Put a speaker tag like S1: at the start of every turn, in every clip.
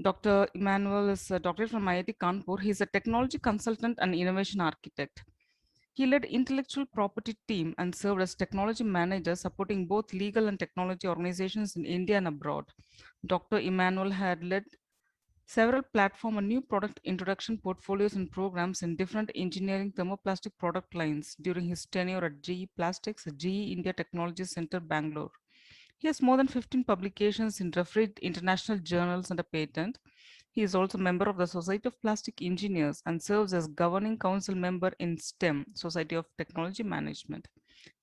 S1: Dr. Emmanuel is a doctorate from IIT Kanpur. He is a technology consultant and innovation architect. He led intellectual property team and served as technology manager supporting both legal and technology organizations in India and abroad. Dr. Emmanuel had led several platform and new product introduction portfolios and programs in different engineering thermoplastic product lines during his tenure at GE Plastics, GE India Technology Center, Bangalore. He has more than 15 publications in refereed international journals and a patent. He is also a member of the Society of Plastic Engineers and serves as governing council member in STEM, Society of Technology Management.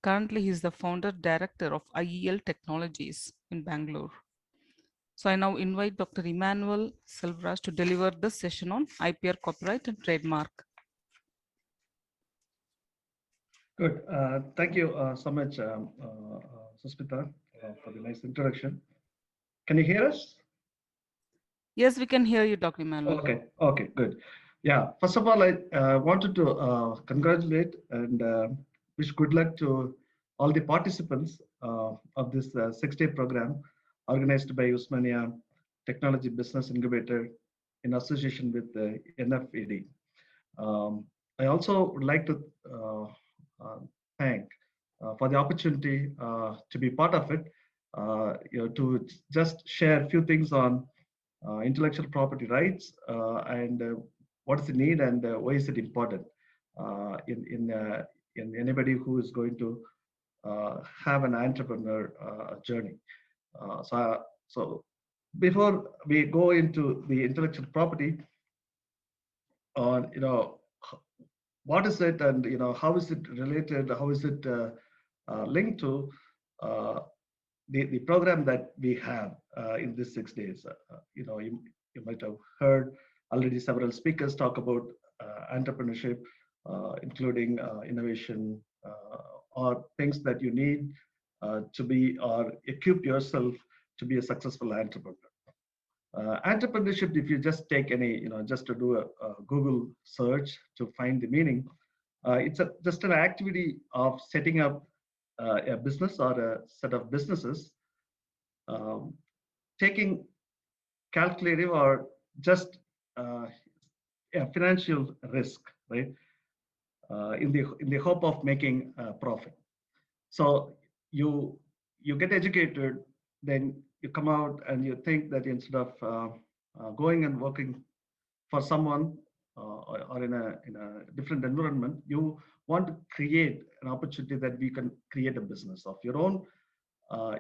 S1: Currently, he is the founder director of IEL Technologies in Bangalore. So I now invite Dr. Emmanuel Selvaraj to deliver this session on IPR copyright and trademark.
S2: Good. Thank you so much, Susmita, for the nice introduction. Can you hear us?
S1: Yes, we can hear you, Dr. Emmanuel.
S2: Okay, good. Yeah, first of all, I wanted to congratulate and wish good luck to all the participants of this 6-day program organized by Usmania Technology Business Incubator in association with the NFED. I also would like to uh, thank for the opportunity to be part of it, to just share a few things on intellectual property rights and what is the need and why is it important in anybody who is going to have an entrepreneur journey. So before we go into the intellectual property, on what is it and how is it related, how is it linked to uh, the program that we have in these 6 days. You might have heard already several speakers talk about entrepreneurship, including innovation or things that you need to be or equip yourself to be a successful entrepreneur. Entrepreneurship, if you just take any, just to do a Google search to find the meaning, it's just an activity of setting up a business or a set of businesses, um, taking calculative or just a financial risk, right? In the hope of making a profit. So you get educated, then you come out and you think that instead of going and working for someone or in a different environment, you want to create an opportunity that we can create a business of your own,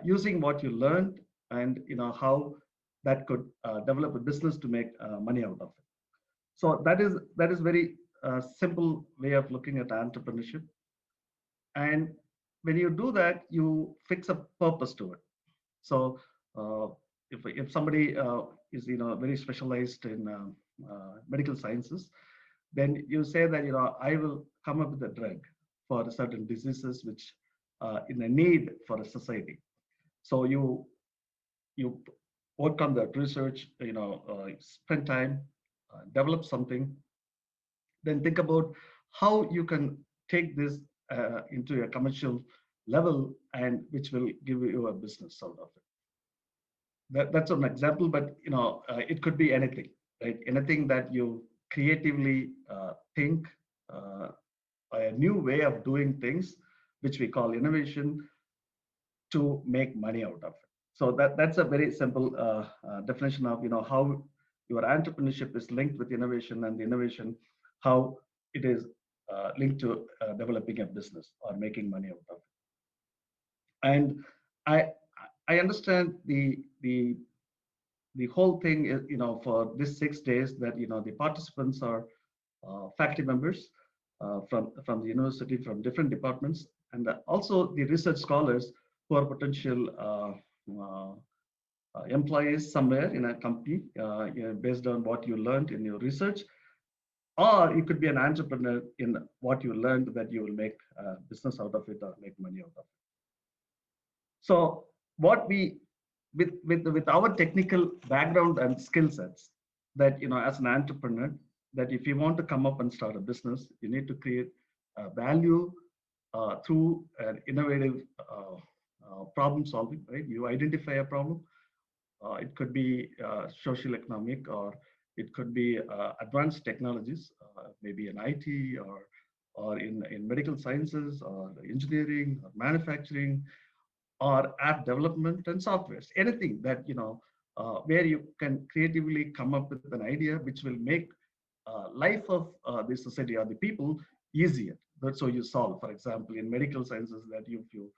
S2: using what you learned and how that could develop a business to make money out of it. So that is very simple way of looking at entrepreneurship. And when you do that, you fix a purpose to it. So if somebody is very specialized in medical sciences, then you say that I will come up with a drug for certain diseases which in a need for a society. So you work on that research, spend time, develop something, then think about how you can take this into a commercial level and which will give you a business out of it. That's an example, but it could be anything, right? Anything that you creatively think, a new way of doing things, which we call innovation, to make money out of it. So that's a very simple definition of how your entrepreneurship is linked with innovation, and the innovation how it is linked to developing a business or making money out of it. And I understand the whole thing is, for this 6 days that the participants are faculty members from the university, from different departments, and also the research scholars who are potential employees somewhere in a company, based on what you learned in your research, or you could be an entrepreneur in what you learned that you will make business out of it or make money out of it. So what we with our technical background and skill sets, that as an entrepreneur, that if you want to come up and start a business, you need to create value through an innovative problem solving, right? You identify a problem, It could be social economic, or it could be advanced technologies, maybe in IT, or in medical sciences, or engineering, or manufacturing, or app development and softwares. Anything that, where you can creatively come up with an idea which will make life of the society or the people easier. That's how you solve. For example, in medical sciences, that if you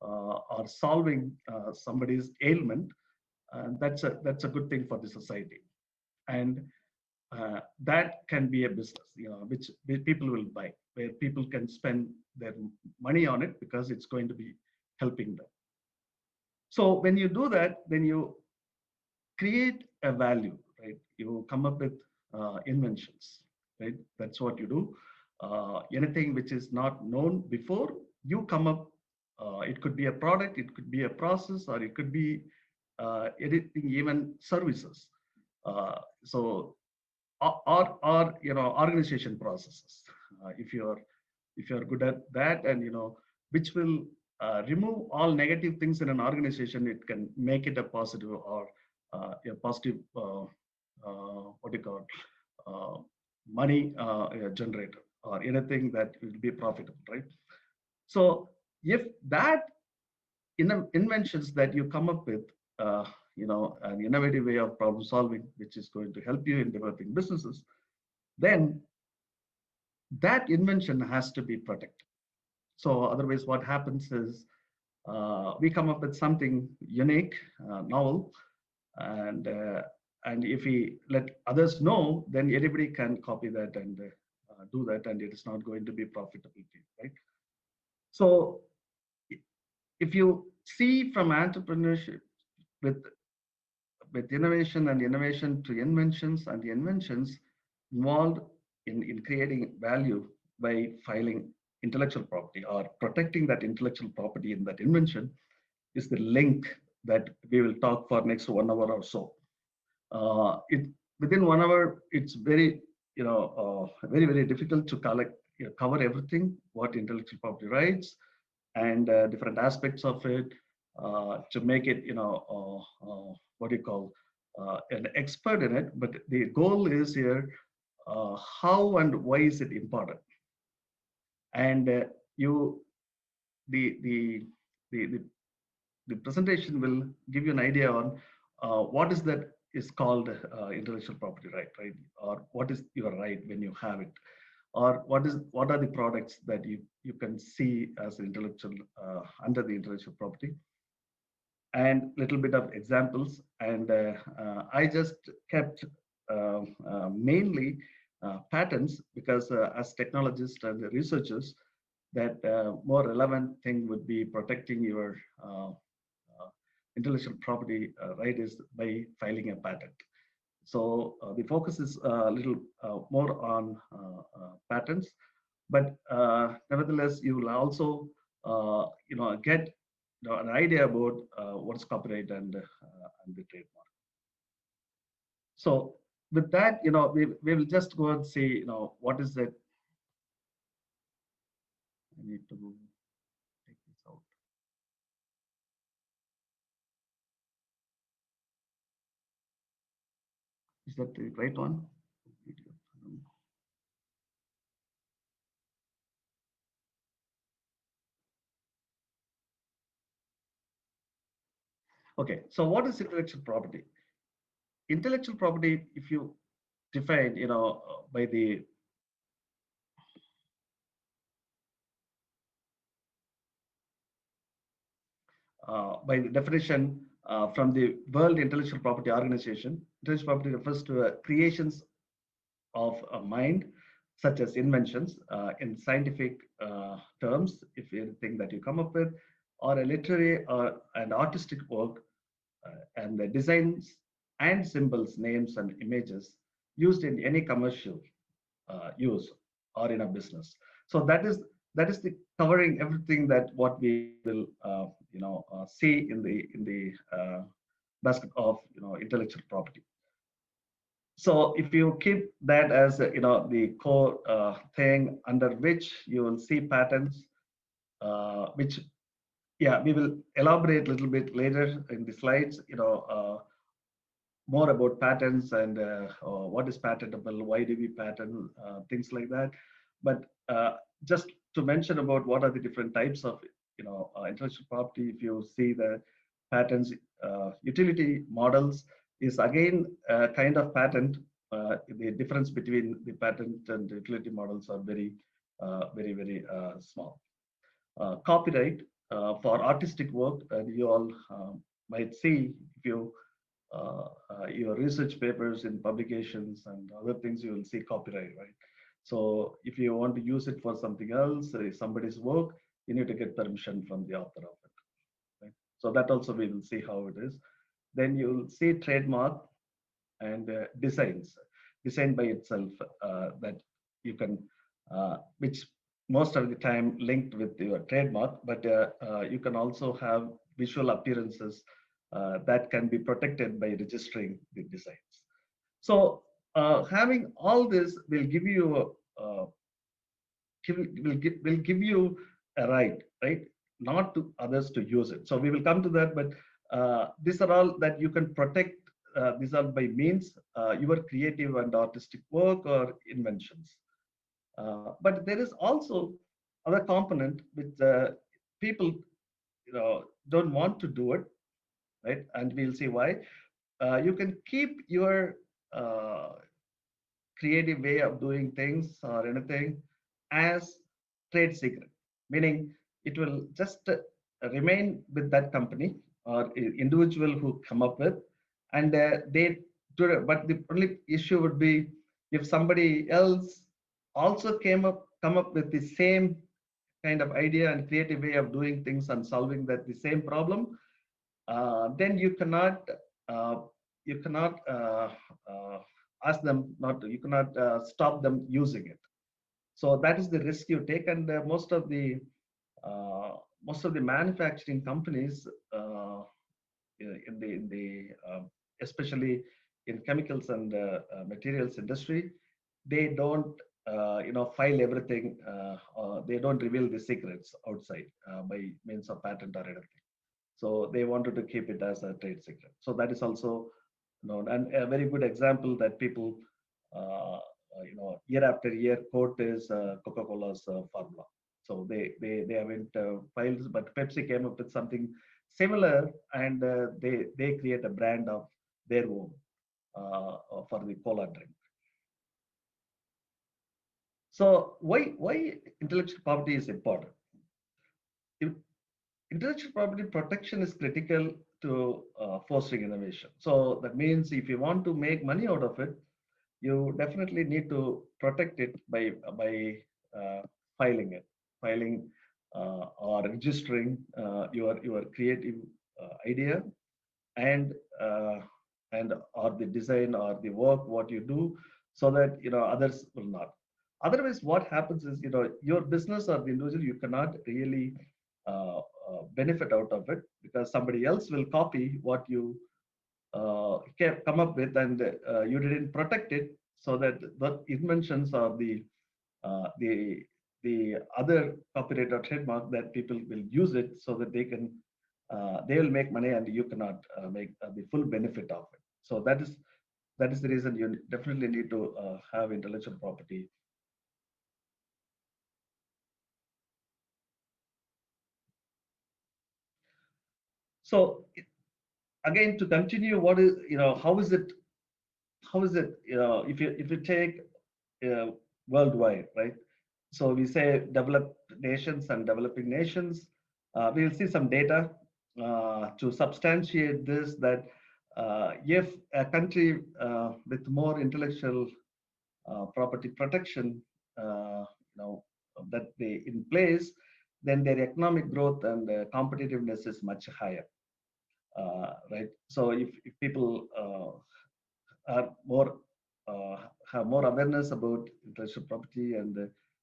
S2: are solving somebody's ailment, that's a good thing for the society, and that can be a business, which people will buy, where people can spend their money on it because it's going to be helping them. So when you do that, then you create a value, right? You come up with inventions, right? That's what you do. Anything which is not known before, you come up. It could be a product, it could be a process, or it could be anything, even services. So or organization processes. If you're good at that, and which will remove all negative things in an organization, it can make it a positive, or a positive what do you call money generator, or anything that will be profitable, right? So if that inventions that you come up with, an innovative way of problem solving, which is going to help you in developing businesses, then that invention has to be protected. So otherwise, what happens is we come up with something unique, novel, and and if we let others know, then anybody can copy that and do that, and it is not going to be profitable, right? So if you see from entrepreneurship with innovation, and innovation to inventions, and the inventions involved in creating value by filing intellectual property or protecting that intellectual property in that invention, is the link that we will talk for next 1 hour or so. It Within 1 hour, it's very, very difficult to cover everything what intellectual property rights and different aspects of it, to make it, what do you call, an expert in it. But the goal is here, how and why is it important? And you, the, the, the, the, the presentation will give you an idea on what is that is called intellectual property right? Or what is your right when you have it? Or what are the products that you can see as intellectual under the intellectual property, and little bit of examples. And I just kept mainly patents, because as technologists and researchers, that more relevant thing would be protecting your intellectual property right is by filing a patent. So the focus is a little more on patents, but nevertheless, you will also get an idea about what's copyright and the trademark. So with that, we will just go and see, what is it. I need to take this out. Is that the right one? Okay, so what is intellectual property? Intellectual property, if you define, by the definition from the World Intellectual Property Organization, intellectual property refers to creations of a mind, such as inventions in scientific terms, if anything that you come up with, or a literary or an artistic work, and the designs and symbols, names and images used in any commercial use or in a business. So that is the covering everything that what we will see in the basket of intellectual property. So if you keep that as the core thing under which you will see patterns, which, yeah, we will elaborate a little bit later in the slides. more about patents and what is patentable, why do we patent, things like that. But just to mention about what are the different types of intellectual property, if you see the patents, utility models is again a kind of patent. The difference between the patent and utility models are very small. Copyright for artistic work, and you all might see if you your research papers in publications and other things, you will see copyright, right? So if you want to use it for something else, somebody's work, you need to get permission from the author of it, right? So that also we will see how it is. Then you'll see trademark and design by itself, that you can, which most of the time linked with your trademark, but you can also have visual appearances that can be protected by registering the designs. So having all this will give you will give you a right, not to others to use it. So we will come to that, but these are all that you can protect. These are by means your creative and artistic work or inventions. But there is also other component which people don't want to do it, right? And we'll see why. You can keep your uh, creative way of doing things or anything as trade secret, meaning it will just remain with that company or individual who come up with, and they do it. But the only issue would be if somebody else also come up with the same kind of idea and creative way of doing things and solving that the same problem, then uh, you cannot ask them not to, you cannot stop them using it. So that is the risk you take, and uh, most of the manufacturing companies in the especially in chemicals and materials industry, they don't file everything. They don't reveal the secrets outside by means of patent or anything. So they wanted to keep it as a trade secret. So that is also known, and a very good example that people year after year quote is Coca-Cola's formula. So they haven't filed, but Pepsi came up with something similar, and they create a brand of their own for the cola drink. So why intellectual property is important? If intellectual property protection is critical to fostering innovation. So that means if you want to make money out of it, you definitely need to protect it by uh, filing it, filing or registering your creative idea and uh, and or the design or the work what you do, so that others will not. Otherwise, what happens is your business or the individual, you cannot really benefit out of it, because somebody else will copy what you come up with, and you didn't protect it, so that the inventions or uh, the the other copyright or trademark that people will use it, so that they will make money, and you cannot make the full benefit of it. So that is the reason you definitely need to have intellectual property. So again, to continue, what is how is it if you take worldwide, right? So we say developed nations and developing nations. We will see some data to substantiate this, that if a country with more intellectual property protection, that they in place, then their economic growth and competitiveness is much higher, right? So if people are more have more awareness about intellectual property, and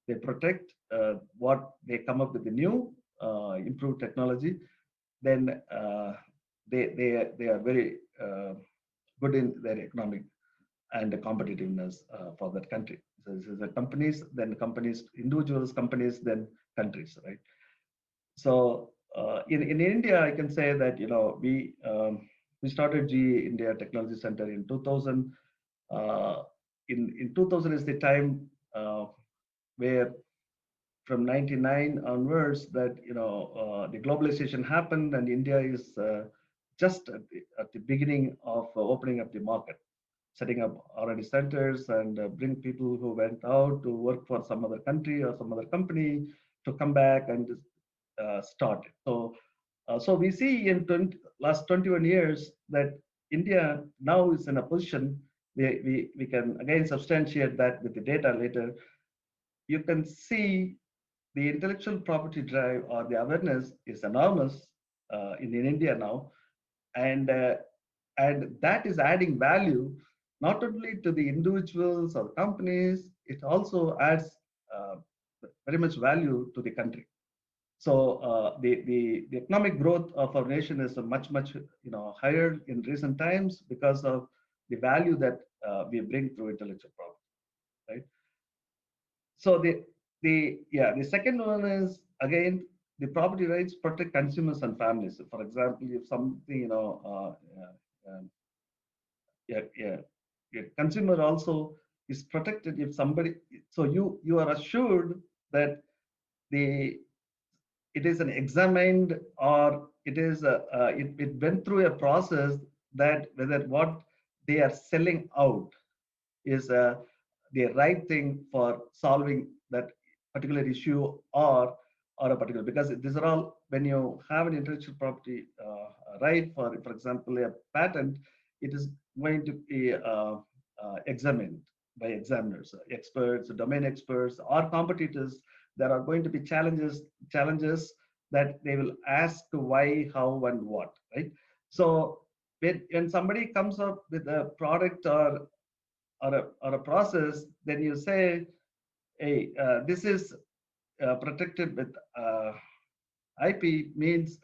S2: they protect what they come up with the new improved technology, then they are very good in their economic and competitiveness for that country. So this is the companies, then companies, individuals, companies, then countries, right? So in India, I can say that we We started GE India Technology Center in 2000. Uh, in 2000 is the time where from 99 onwards that the globalization happened, and India is just at the beginning of opening up the market, setting up R&D centers, and bring people who went out to work for some other country or some other company to come back and start it. So we see in last 21 years that India now is in a position, we can again substantiate that with the data later. You can see the intellectual property drive or the awareness is enormous in India now, and that is adding value not only to the individuals or companies, it also adds uh, very much value to the country. So the economic growth of our nation is much higher in recent times because of the value that we bring through intellectual property, right? So the second one is again the property rights protect consumers and families. For example, if something yeah, consumer also is protected if somebody. So you are assured that the it is an examined, or it went through a process that whether what they are selling out is the right thing for solving that particular issue, or a particular, because these are all, when you have an intellectual property right, for example a patent, it is going to be examined by examiners, experts, domain experts, or competitors. There are going to be challenges that they will ask why, how, and what, right? So when somebody comes up with a product or a process, then you say, hey, this is protected with IP, means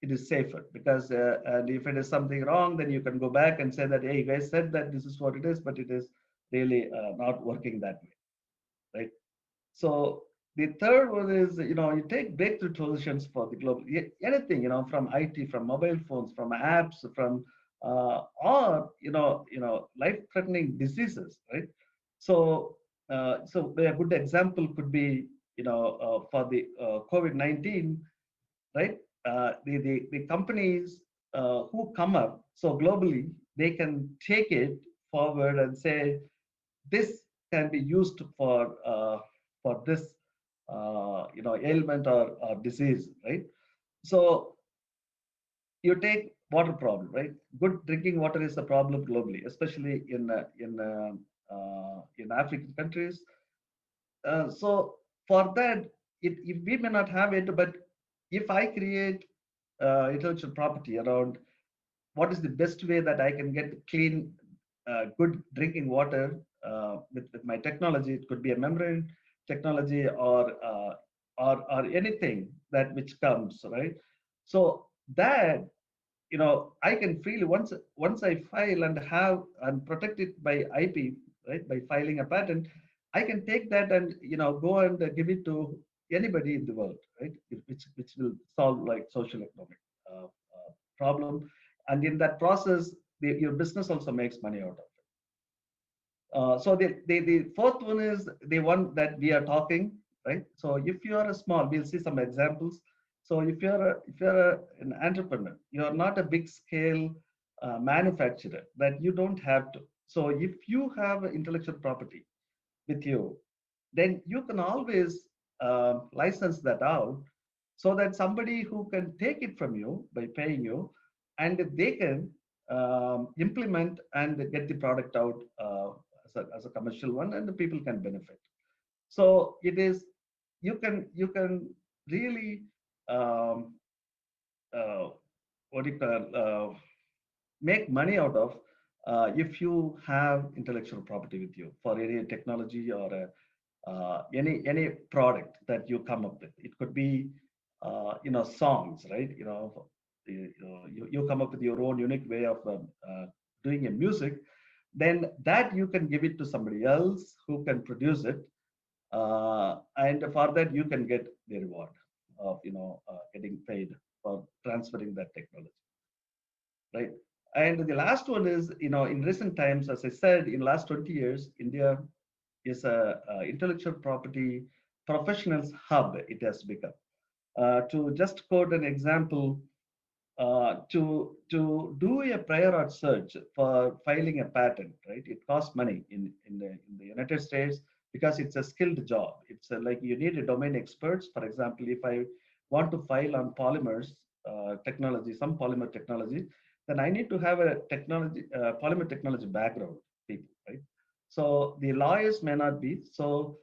S2: it is safer, because and if it is something wrong, then you can go back and say that, hey, you guys said that this is what it is, but it is really not working that way, right? So the third one is, you take breakthrough solutions for the global, anything, from IT, from mobile phones, from apps, from or life-threatening diseases, right? So a good example could be, for the COVID-19, right? The companies who come up, so globally, they can take it forward and say, this can be used for this ailment or disease, right? So you take water problem, right? Good drinking water is a problem globally, especially in African countries. So for that, if we may not have it, but if I create intellectual property around what is the best way that I can get clean, good drinking water with my technology. It could be a membrane technology, or anything that which comes, right? So that, I can freely, once I file and have and protect it by IP, right, by filing a patent, I can take that and go and give it to anybody in the world, right? Which will solve like social economic problem, and in that process, your business also makes money out of it. So the fourth one is the one that we are talking, right? So if you are a small, we'll see some examples. So if you're an entrepreneur, you are not a big scale manufacturer, that you don't have to. So if you have intellectual property with you, then you can always license that out, so that somebody who can take it from you by paying you, and they can implement and get the product out as a commercial one, and the people can benefit. So it is, you can really um, uh, what do you call make money out of, if you have intellectual property with you for any technology, or any product that you come up with. It could be songs, right? You come up with your own unique way of doing a music, then that you can give it to somebody else who can produce it, and for that you can get the reward of getting paid for transferring that technology, right? And the last one is, in recent times, as I said, in last 20 years, India is a intellectual property professionals hub. It has become. To just quote an example, to do a prior art search for filing a patent, right? It costs money in the United States because it's a skilled job. It's like you need a domain experts. For example, if I want to file on polymers technology, some polymer technology, then I need to have a technology polymer technology background people, right? So the lawyers may not be so.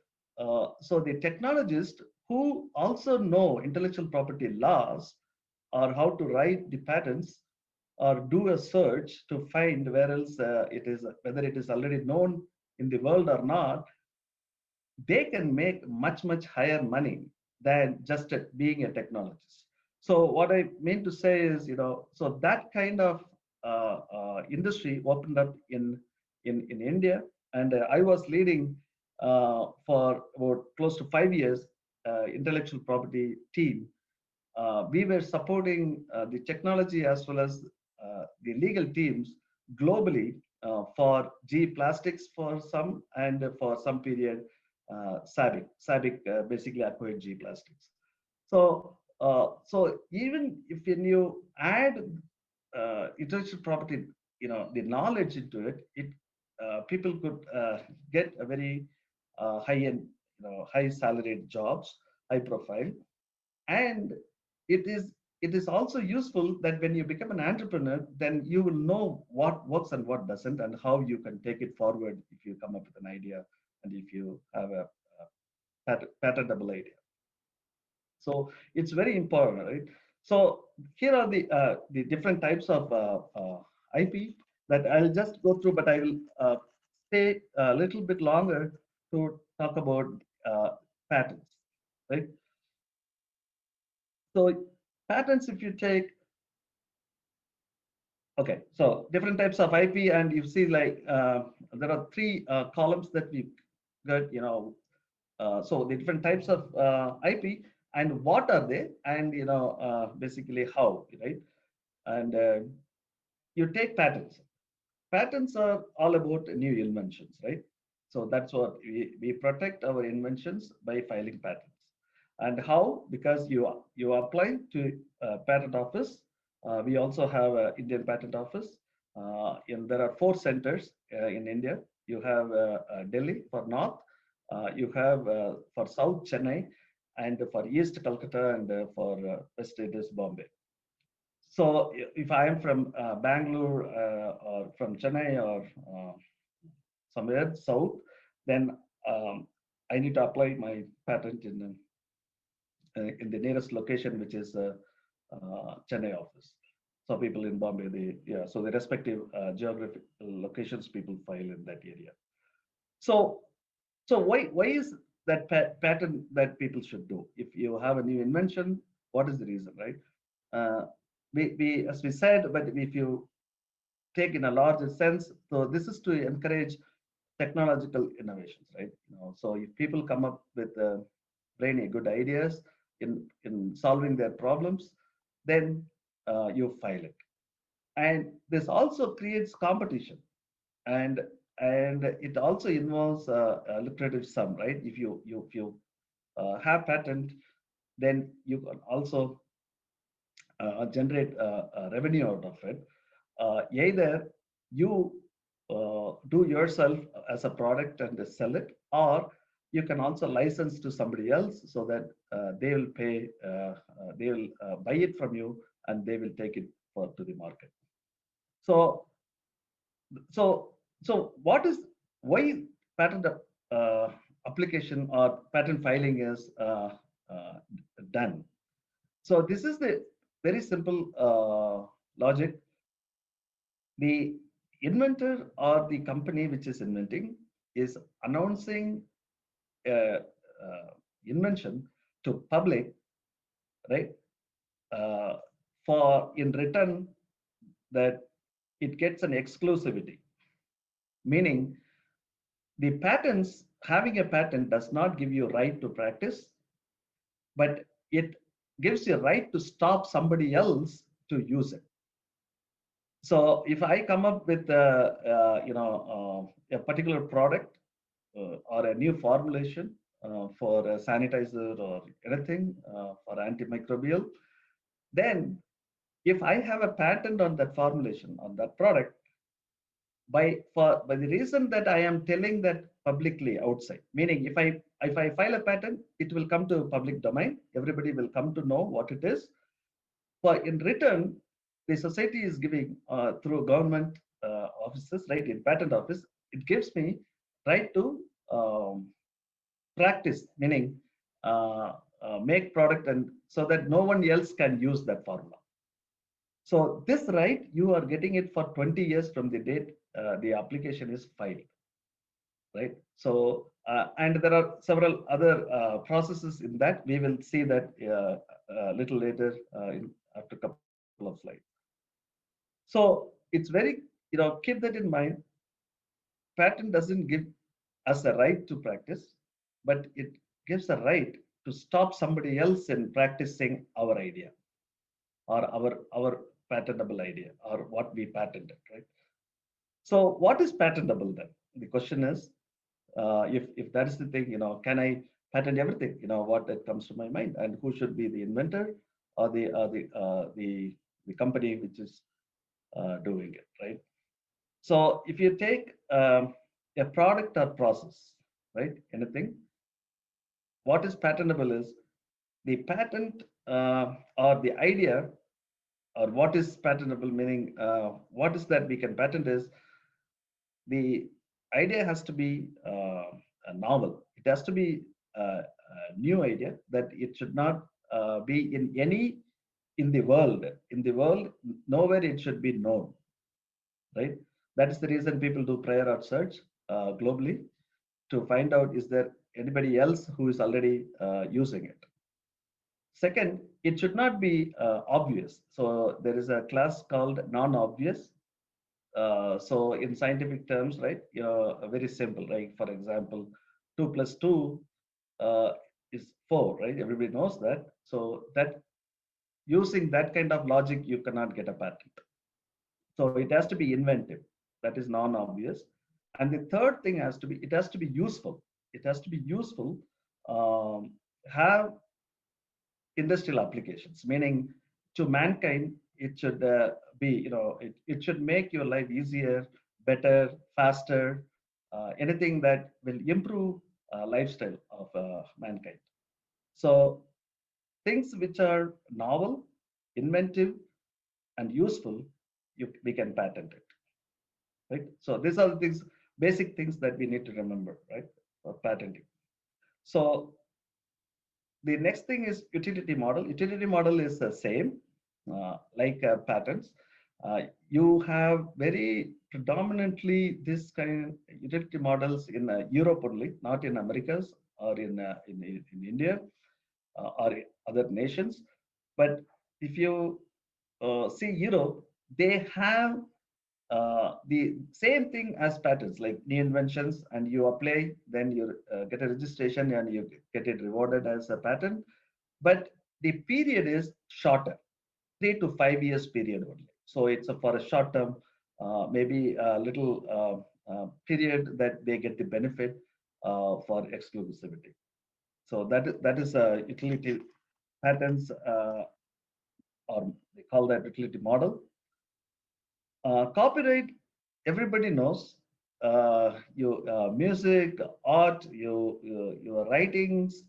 S2: So the technologists who also know intellectual property laws or how to write the patents or do a search to find where else it is, whether it is already known in the world or not, they can make much, much higher money than just being a technologist. So what I mean to say is, so that kind of industry opened up in India, and I was leading for about close to 5 years intellectual property team. We were supporting the technology as well as the legal teams globally for GE Plastics for some, and for some period SABIC. SABIC basically acquired GE Plastics. So even if when you add intellectual property, the knowledge into it, people could get a very high end, high salaried jobs, high profile, and it is it is also useful that when you become an entrepreneur, then you will know what works and what doesn't, and how you can take it forward if you come up with an idea, and if you have a patentable idea. So it's very important, right? So here are the different types of IP that I'll just go through, but I will stay a little bit longer to talk about uh, patents, right? So patents, if you take, okay, so different types of IP, and you see like there are three columns that we got, so the different types of IP and what are they, and basically how, right? And you take patents. Patents are all about new inventions, right? So that's what we protect our inventions by filing patents. And how? Because you apply to patent office. We also have an Indian patent office. And there are 4 centers in India. You have Delhi for North, you have for South Chennai, and for East Calcutta, and for West it is Bombay. So if I am from Bangalore or from Chennai or somewhere south, then I need to apply my patent in the nearest location, which is Chennai office. So people in Bombay, so the respective geographic locations people file in that area. So why is that patent that people should do? If you have a new invention, what is the reason, right? Uh, we as we said, but if you take in a larger sense, so this is to encourage technological innovations, right? So if people come up with brainy good ideas in solving their problems, then you file it. And this also creates competition, and it also involves a lucrative sum, right? If you have patent, then you can also generate revenue out of it. Either you do yourself as a product and sell it, or you can also license to somebody else, so that they will pay, they will buy it from you, and they will take it to the market. So so what is, why patent uh, application or patent filing is uh, done? So this is the very simple logic. The inventor or the company which is inventing is announcing a, invention to public, right? Uh, for in return that it gets an exclusivity, meaning the patents, having a patent does not give you right to practice, but it gives you right to stop somebody else to use it. So if I come up with a particular product or a new formulation for a sanitizer or anything for antimicrobial, then if I have a patent on that formulation on that product, by the reason that I am telling that publicly outside, meaning if I file a patent, it will come to public domain. Everybody will come to know what it is. But in return, the society is giving through government offices, right? In patent office, it gives me right to practice, meaning make product, and so that no one else can use that formula. So this right, you are getting it for 20 years from the date the application is filed, right? So, and there are several other processes in that. We will see that a little later after a couple of slides. So it's very, keep that in mind. Patent doesn't give us a right to practice, but it gives a right to stop somebody else in practicing our idea or our patentable idea or what we patented, right? So what is patentable then? The question is, if that is the thing, can I patent everything? What that comes to my mind, and who should be the inventor or the company which is doing it, right? So if you take a product or process, right, anything, what is patentable is the patent or the idea, or what is patentable, meaning what is that we can patent is the idea has to be a novel. It has to be a new idea, that it should not be in any in the world. In the world, nowhere it should be known, right? That is the reason people do prior art search globally to find out is there anybody else who is already using it. Second, it should not be obvious. So there is a class called non-obvious. So in scientific terms, right, very simple, right? For example, 2 plus 2 uh, is 4, right? Everybody knows that. So that using that kind of logic, you cannot get a patent. So it has to be inventive. That is non-obvious. And the third thing has to be, it has to be useful. It has to be useful, um, have industrial applications, meaning to mankind, it should be, it should make your life easier, better, faster, anything that will improve lifestyle of mankind. So things which are novel, inventive, and useful, we can patent it, right? So these are the things, basic things that we need to remember, right, for patenting. So the next thing is utility model. Utility model is the same, like patents. You have very predominantly this kind of utility models in Europe only, not in Americas or in India or other nations. But if you see Europe, they have the same thing as patents, like new inventions, and you apply, then you get a registration and you get it rewarded as a patent. But the period is shorter, 3 to 5 years period only. So it's for a short term, maybe a little period that they get the benefit for exclusivity. So that is a utility patents, or they call that utility model. Copyright, everybody knows. Your music, art, your writings,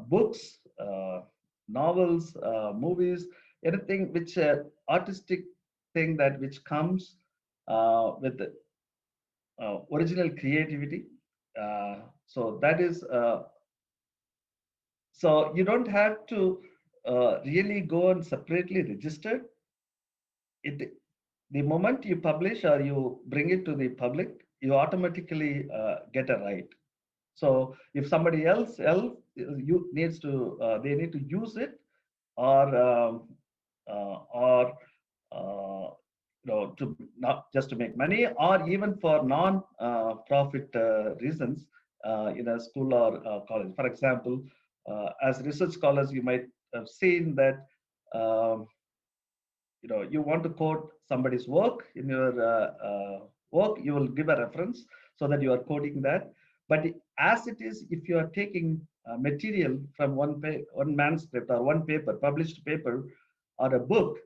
S2: books, novels, movies, anything which artistic thing that which comes with the, original creativity. So that is, so you don't have to really go and separately register it. The moment you publish or you bring it to the public, you automatically get a right. So if somebody else you needs to they need to use it, or to not just to make money, or even for non profit reasons in a school or college. For example, as research scholars, you might have seen that. Um, you want to quote somebody's work in your work, you will give a reference so that you are quoting that. But as it is, if you are taking material from one manuscript or one paper, published paper, or a book,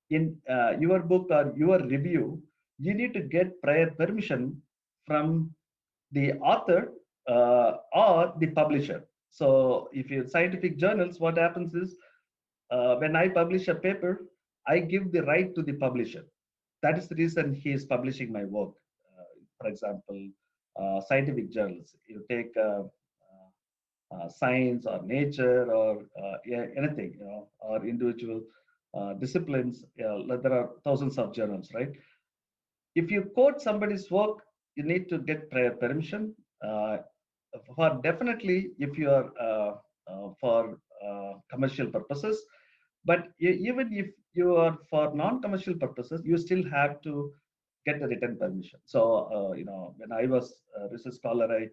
S2: in your book or your review, you need to get prior permission from the author or the publisher. So if you scientific journals, what happens is when I publish a paper, I give the right to the publisher. That is the reason he is publishing my work. For example, scientific journals. You take science or nature or yeah, anything, or individual disciplines. There are thousands of journals, right? If you quote somebody's work, you need to get prior permission. Uh, for definitely, if you are for commercial purposes, but even if you are for non-commercial purposes, you still have to get a written permission. So, when I was a research scholar, I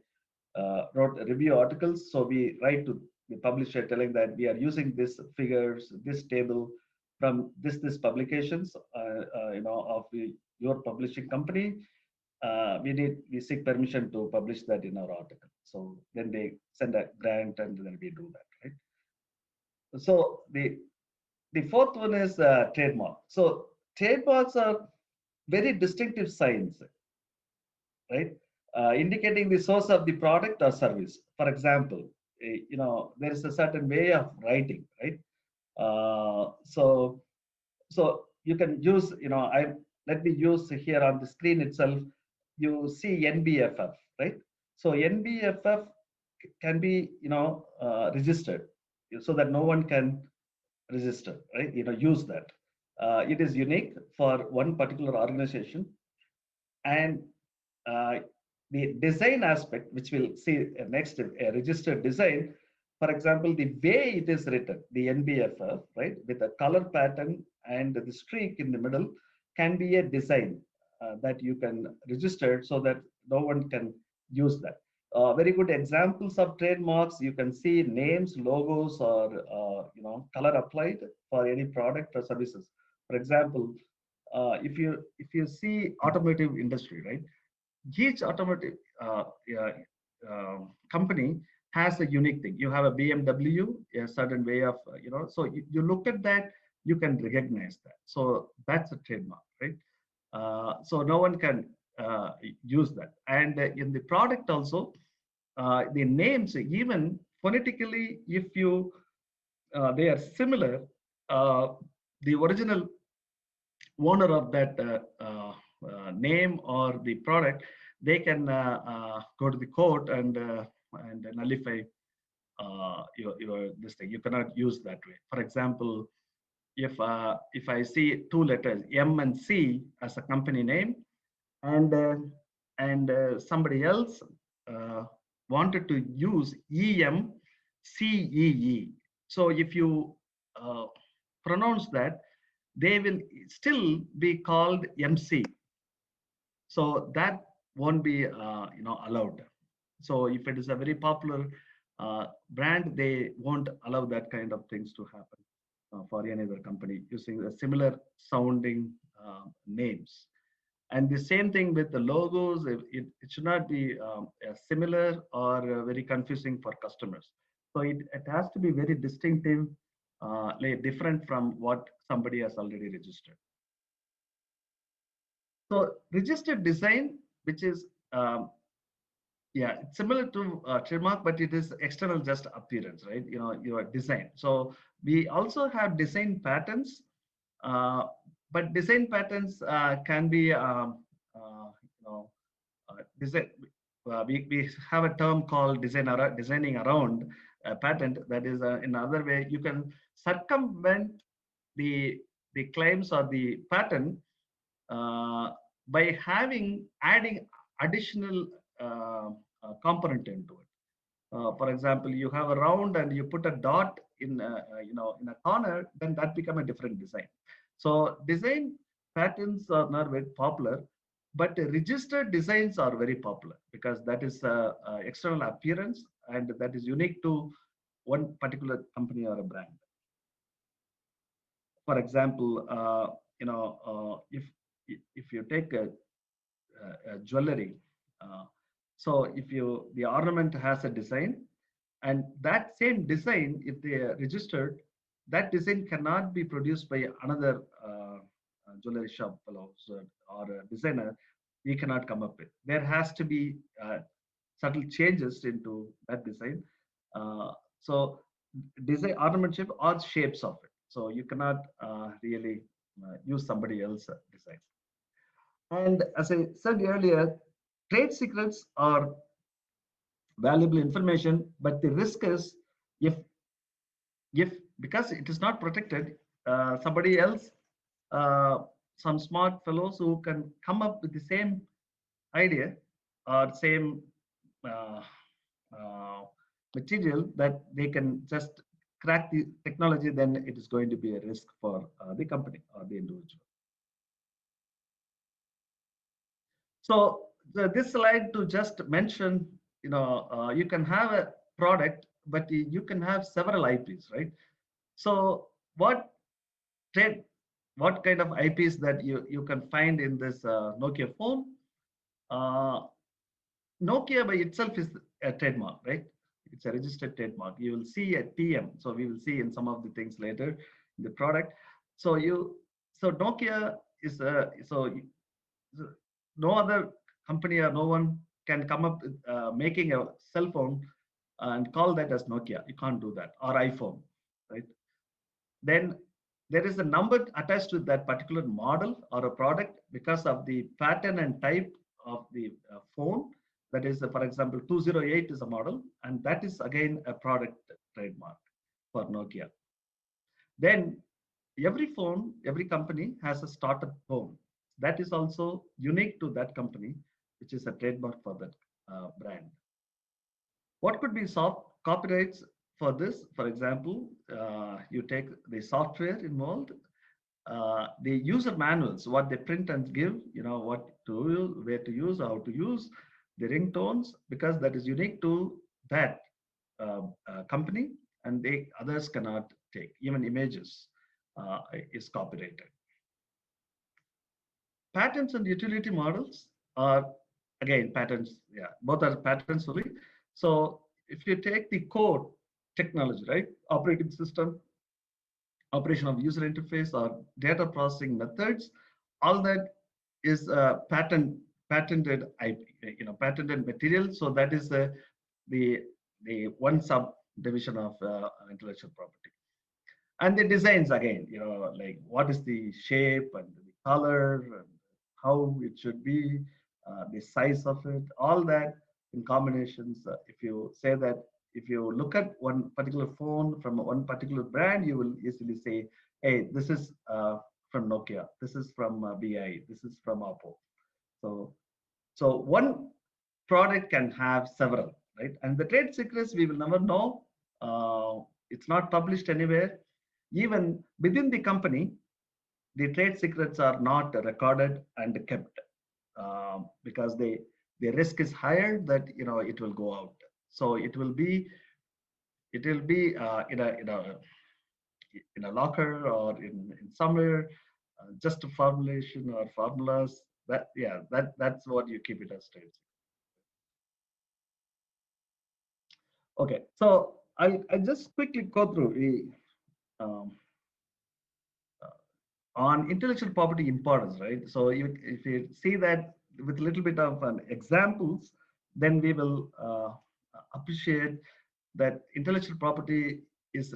S2: wrote review articles. So we write to the publisher telling that we are using this figures, this table from this publications, of your publishing company. We seek permission to publish that in our article. So then they send a grant, and then we do that, right? So the fourth one is trademark. So trademarks are very distinctive signs, right? Indicating the source of the product or service. For example, there is a certain way of writing, right? So you can use, I let me use here on the screen itself. You see NBFF, right? So NBFF can be, registered, so that no one can register, right? Use that. It is unique for one particular organization, and uh, the design aspect, which we'll see next, a registered design. For example, the way it is written, the NBFF, right, with a color pattern and the streak in the middle, can be a design that you can register so that no one can use that. Very good examples of trademarks. You can see names, logos, or color applied for any product or services. For example, if you see automotive industry, right? Each automotive yeah, company has a unique thing. You have a BMW, a certain way of, so you look at that, you can recognize that. So that's a trademark, right? So no one can use that. And in the product also, the names, even phonetically, if you they are similar, uh, the original owner of that name or the product, they can go to the court and nullify your this thing. You cannot use that way. For example, if I see two letters M and C as a company name, and somebody else uh, wanted to use EMCEE, so if you pronounce that, they will still be called MC. So that won't be allowed. So if it is a very popular brand, they won't allow that kind of things to happen for any other company using a similar sounding names. And the same thing with the logos. It should not be similar or very confusing for customers. So it has to be very distinctive, like different from what somebody has already registered. So registered design, which is yeah, it's similar to trademark, but it is external just appearance, right? Your design. So we also have design patterns, uh, but design patterns can be design. We have a term called designing around a patent. That is in another way you can circumvent the claims or the patent uh, by adding additional component into it. For example, you have a round and you put a dot in a corner, then that become a different design. So design patterns are not very popular, but registered designs are very popular because that is external appearance and that is unique to one particular company or a brand. For example, if you take a jewelry, uh, so if the ornament has a design, and that same design, if they are registered, that design cannot be produced by another jewelry shop fellows or a designer. We cannot come up with. There has to be subtle changes into that design. Uh, so design ornamentation or shapes of it. So you cannot really use somebody else's design. And as I said earlier, trade secrets are valuable information, but the risk is if if because it is not protected, somebody else, uh, some smart fellows who can come up with the same idea or same uh, uh, material that they can just crack the technology, then it is going to be a risk for the company or the individual. So this slide to just mention, you can have a product, but you can have several IPs, right? So trade, what kind of IPs that you can find in this Nokia phone? Uh, Nokia by itself is a trademark, right? It's a registered trademark. You will see a TM. So we will see in some of the things later in the product. So Nokia is so no other company or no one can come up with making a cell phone and call that as Nokia. You can't do that, or iPhone, right? Then there is a number attached to that particular model or a product because of the pattern and type of the phone. That is, for example, 208 is a model, and that is again a product trademark for Nokia. Then every phone, every company has a startup phone. That is also unique to that company, which is a trademark for that brand. What could be soft copyrights for this? For example, you take the software involved, the user manuals, what they print and give, what to use, where to use, how to use the ringtones, because that is unique to that company, and others cannot take. Even images is copyrighted. Patents and utility models are again patents. Yeah, both are patents only. So if you take the core technology, right, operating system, operation of user interface, or data processing methods, all that is patented IP, patented material. So that is the one subdivision of intellectual property. And the designs again, like what is the shape and the color and how it should be, the size of it, all that in combinations. If you say that, if you look at one particular phone from one particular brand, you will easily say, hey, this is from Nokia, this is from BI, this is from Oppo. So one product can have several, right? And the trade secrets we will never know. It's not published anywhere. Even within the company, the trade secrets are not recorded and kept because the risk is higher that it will go out. So it will be in a locker or in somewhere, just a formulation or formulas. That's what you keep it as trade secret. Okay, so I just quickly go through um, on intellectual property importance, right? So if you see that with a little bit of an examples, then we will appreciate that intellectual property is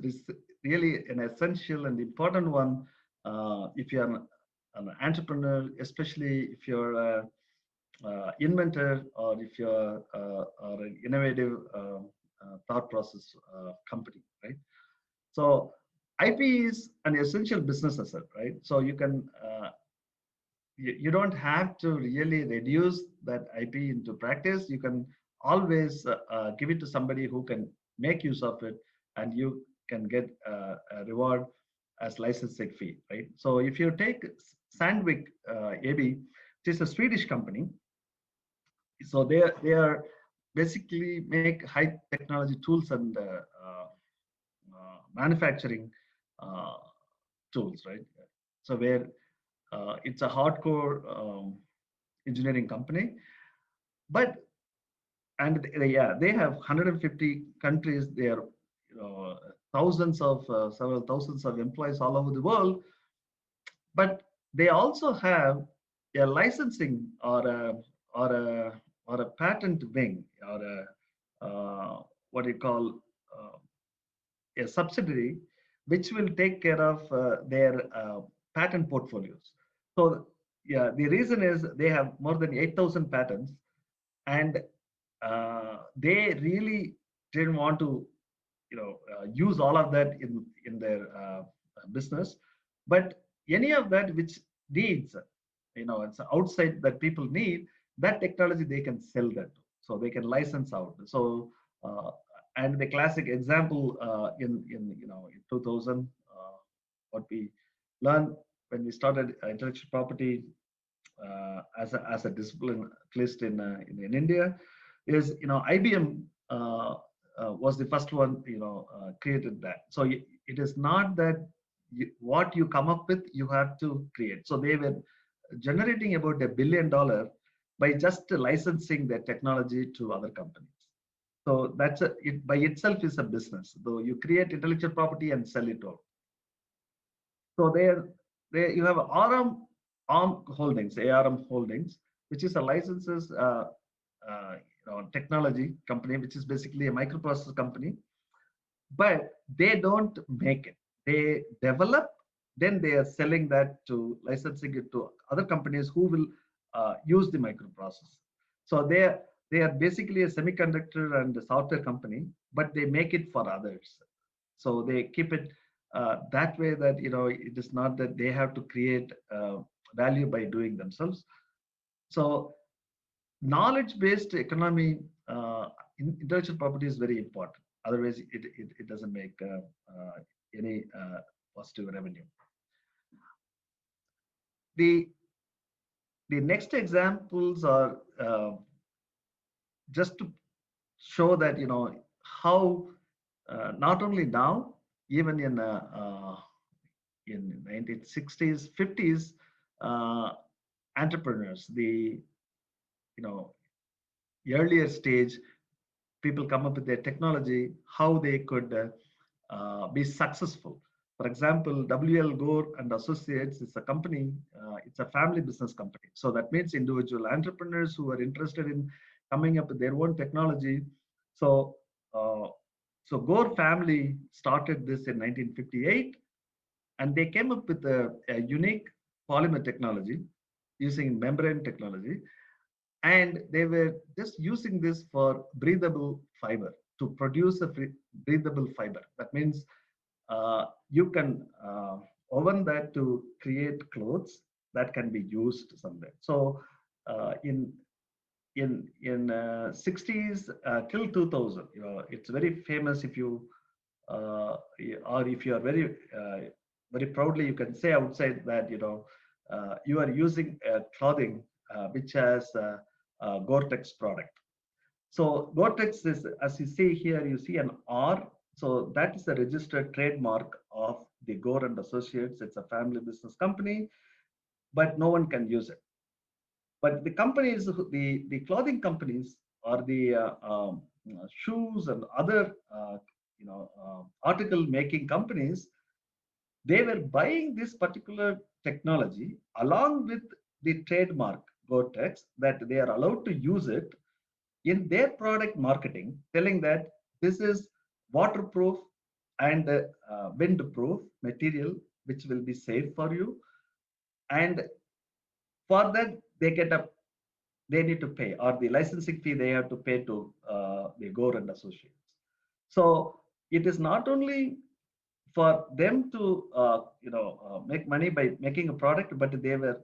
S2: really an essential and important one if you're an entrepreneur, especially if you're a inventor or if you're or an innovative thought process company, right? So IP is an essential business asset, right? So you can you don't have to really reduce that IP into practice. You can always give it to somebody who can make use of it, and you can get a reward as licensing fee, right? So if you take Sandvik AB, which is a Swedish company, so they are basically make high technology tools and manufacturing uh, tools, right? So where It's a hardcore engineering company, but yeah, they have 150 countries. They are, thousands of several thousands of employees all over the world. But they also have a licensing or a or a patent wing or a what do you call a subsidiary which will take care of their patent portfolios. So yeah, the reason is they have more than 8,000 patents, and they really didn't want to use all of that in their business. But any of that which needs, it's outside that people need, that technology they can sell that to. So they can license out. So and the classic example in 2000, what we learned when we started intellectual property as a discipline, at least in India, is IBM was the first one created that. So it is not that what you come up with you have to create. So they were generating about $1 billion by just licensing their technology to other companies. So it by itself is a business. Though you create intellectual property and sell it all. So there you have ARM Holdings, ARM Holdings, which is a licenses technology company, which is basically a microprocessor company, but they don't make it. They develop, then they are selling that to licensing it to other companies who will use the microprocessor. So they are basically a semiconductor and a software company, but they make it for others. So they keep it that way that it is not that they have to create value by doing themselves. So knowledge-based economy, intellectual property is very important. Otherwise, it doesn't make any positive revenue. The next examples are just to show that how not only now, even in 1960s, 50s, entrepreneurs, the earlier stage, people come up with their technology, how they could be successful. For example, W.L. Gore and Associates is a company, it's a family business company. So that means individual entrepreneurs who are interested in coming up with their own technology. So, so Gore family started this in 1958, and they came up with a unique polymer technology using membrane technology. And they were just using this for breathable fiber, to produce a breathable fiber. That means you can oven that to create clothes that can be used somewhere. So in 60s till 2000, it's very famous. If you or if you are very proudly, you can say outside that you are using clothing which has Gore-Tex product. So Gore-Tex is, as you see here, you see an R. So that is a registered trademark of the Gore and Associates. It's a family business company, but no one can use it. But the companies, the clothing companies, or the shoes and other article making companies, they were buying this particular technology along with the trademark Gore-Tex, that they are allowed to use it in their product marketing, telling that this is waterproof and windproof material, which will be safe for you. And for that, they need to pay, or the licensing fee they have to pay to the Gore and Associates. So it is not only for them to make money by making a product, but they were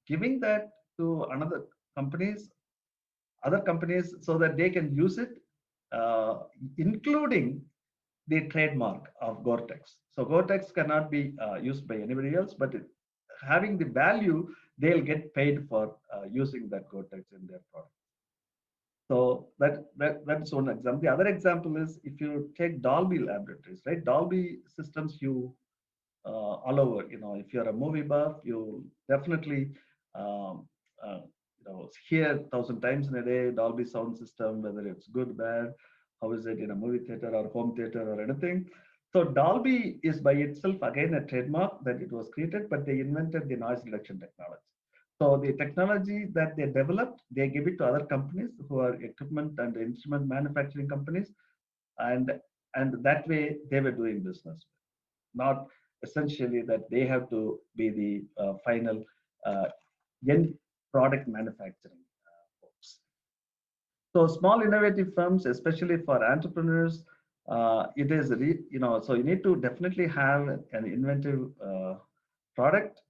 S2: giving that to other companies, so that they can use it, including the trademark of Gore-Tex. So Gore-Tex cannot be used by anybody else, but having the value, they'll get paid for using that Gore-Tex in their product. So that's one example. The other example is if you take Dolby Laboratories, right? Dolby Systems, you all over. If you're a movie buff, you definitely um, hear 1,000 times in a day Dolby sound system, whether it's good, bad, how is it in a movie theater or home theater or anything. So Dolby is by itself again a trademark that it was created, but they invented the noise reduction technology. So the technology that they developed, they give it to other companies who are equipment and instrument manufacturing companies, and and that way they were doing business, not essentially that they have to be the final uh, end product manufacturing folks. So small innovative firms, especially for entrepreneurs, it is so you need to definitely have an inventive product,